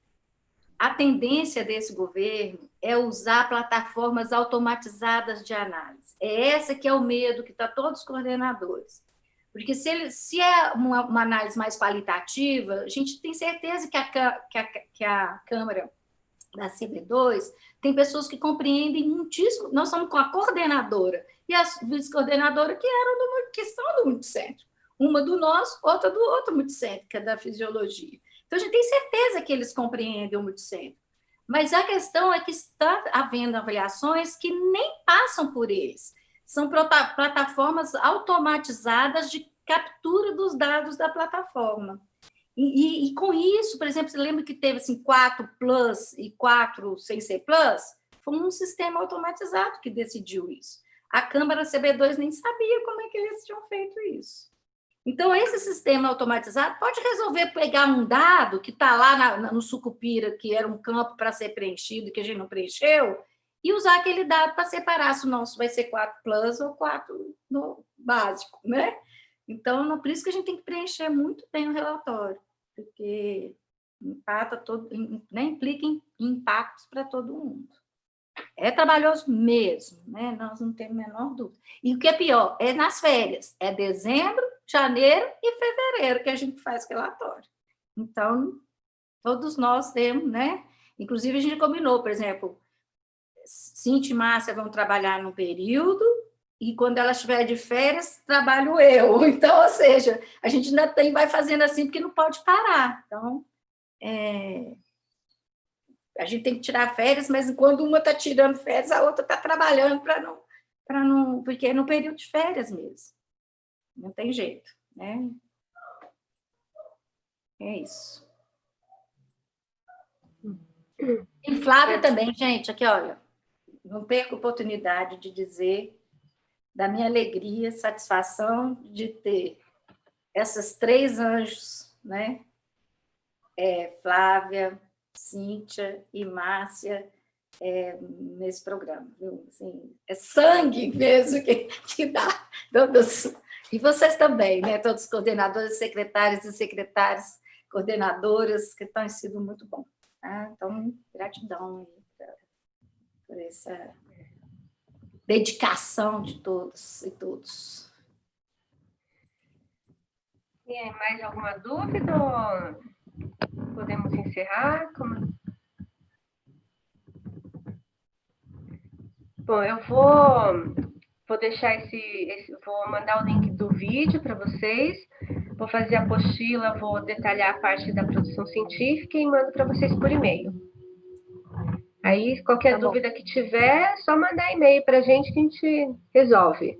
a tendência desse governo é usar plataformas automatizadas de análise. É essa que é o medo que está todos os coordenadores. Porque se é uma análise mais qualitativa, a gente tem certeza que a Câmara da CB2 tem pessoas que compreendem muitíssimo. Nós somos com a coordenadora e a vice-coordenadora que são do Multicentro. Uma do nosso, outra do outro Multicentro, que é da Fisiologia. Então, a gente tem certeza que eles compreendem o Multicentro. Mas a questão é que está havendo avaliações que nem passam por eles. são plataformas automatizadas de captura dos dados da plataforma. E com isso, por exemplo, você lembra que teve assim, 4 Plus e 4 sem ser Plus? Foi um sistema automatizado que decidiu isso. A Câmara CB2 nem sabia como é que eles tinham feito isso. Então, esse sistema automatizado pode resolver pegar um dado que está lá no Sucupira, que era um campo para ser preenchido, que a gente não preencheu, e usar aquele dado para separar se o nosso vai ser 4 Plus ou 4 no básico, né? Então, por isso que a gente tem que preencher muito bem o relatório, porque implica em impactos para todo mundo. É trabalhoso mesmo, né? Nós não temos a menor dúvida. E o que é pior, é nas férias. É dezembro, janeiro e fevereiro que a gente faz o relatório. Então, todos nós temos, né? Inclusive, a gente combinou, por exemplo, Cintia e Márcia vão trabalhar num período e quando ela estiver de férias, trabalho eu. Então, ou seja, a gente ainda vai fazendo assim porque não pode parar. Então, a gente tem que tirar férias, mas quando uma está tirando férias, a outra está trabalhando para não, porque é no período de férias mesmo. Não tem jeito, né? É isso. E Flávia também, gente, aqui, olha, não perco a oportunidade de dizer da minha alegria, satisfação de ter essas 3 anjos, né? Flávia, Cíntia e Márcia nesse programa. Viu? Assim, é sangue mesmo que dá. Todos, e vocês também, né? Todos os coordenadores, secretários e secretárias, coordenadoras, que estão sido muito bom. Tá? Então, gratidão por essa dedicação de todos e todos. E aí, mais alguma dúvida? Ou podemos encerrar? Bom, eu vou deixar vou mandar o link do vídeo para vocês, vou fazer a apostila, vou detalhar a parte da produção científica e mando para vocês por e-mail. Aí, qualquer dúvida que tiver, é só mandar e-mail para a gente que a gente resolve.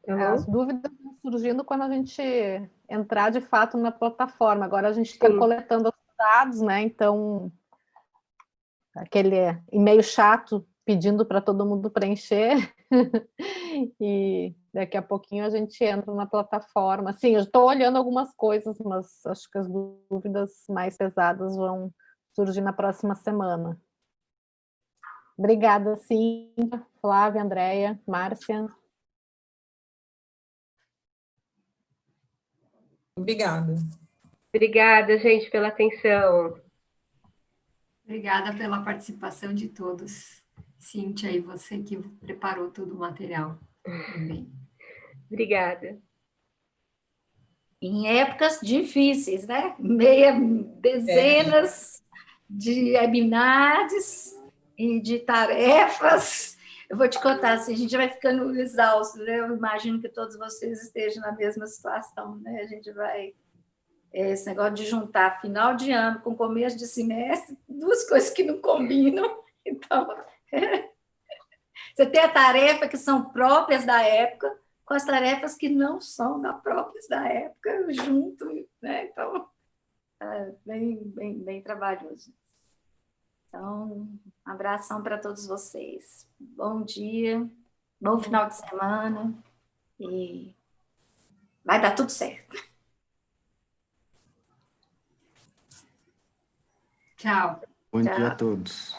Tá As dúvidas vão surgindo quando a gente entrar de fato na plataforma. Agora a gente está coletando os dados, né? Então, aquele e-mail chato pedindo para todo mundo preencher. E daqui a pouquinho a gente entra na plataforma. Sim, eu estou olhando algumas coisas, mas acho que as dúvidas mais pesadas vão surgir na próxima semana. Obrigada, Cíntia, Flávia, Andréia, Márcia. Obrigada. Obrigada, gente, pela atenção. Obrigada pela participação de todos. Cíntia, e você que preparou todo o material também. Obrigada. Em épocas difíceis, né? Dezenas de webinars e de tarefas. Eu vou te contar, assim, a gente vai ficando exausto, né? Eu imagino que todos vocês estejam na mesma situação, né? A gente vai... Esse negócio de juntar final de ano com começo de semestre, 2 coisas que não combinam. Então, você tem a tarefa que são próprias da época com as tarefas que não são próprias da época, junto, né? Então, é bem trabalhoso. Então, um abração para todos vocês. Bom dia, bom final de semana e vai dar tudo certo. Tchau. Bom dia a todos.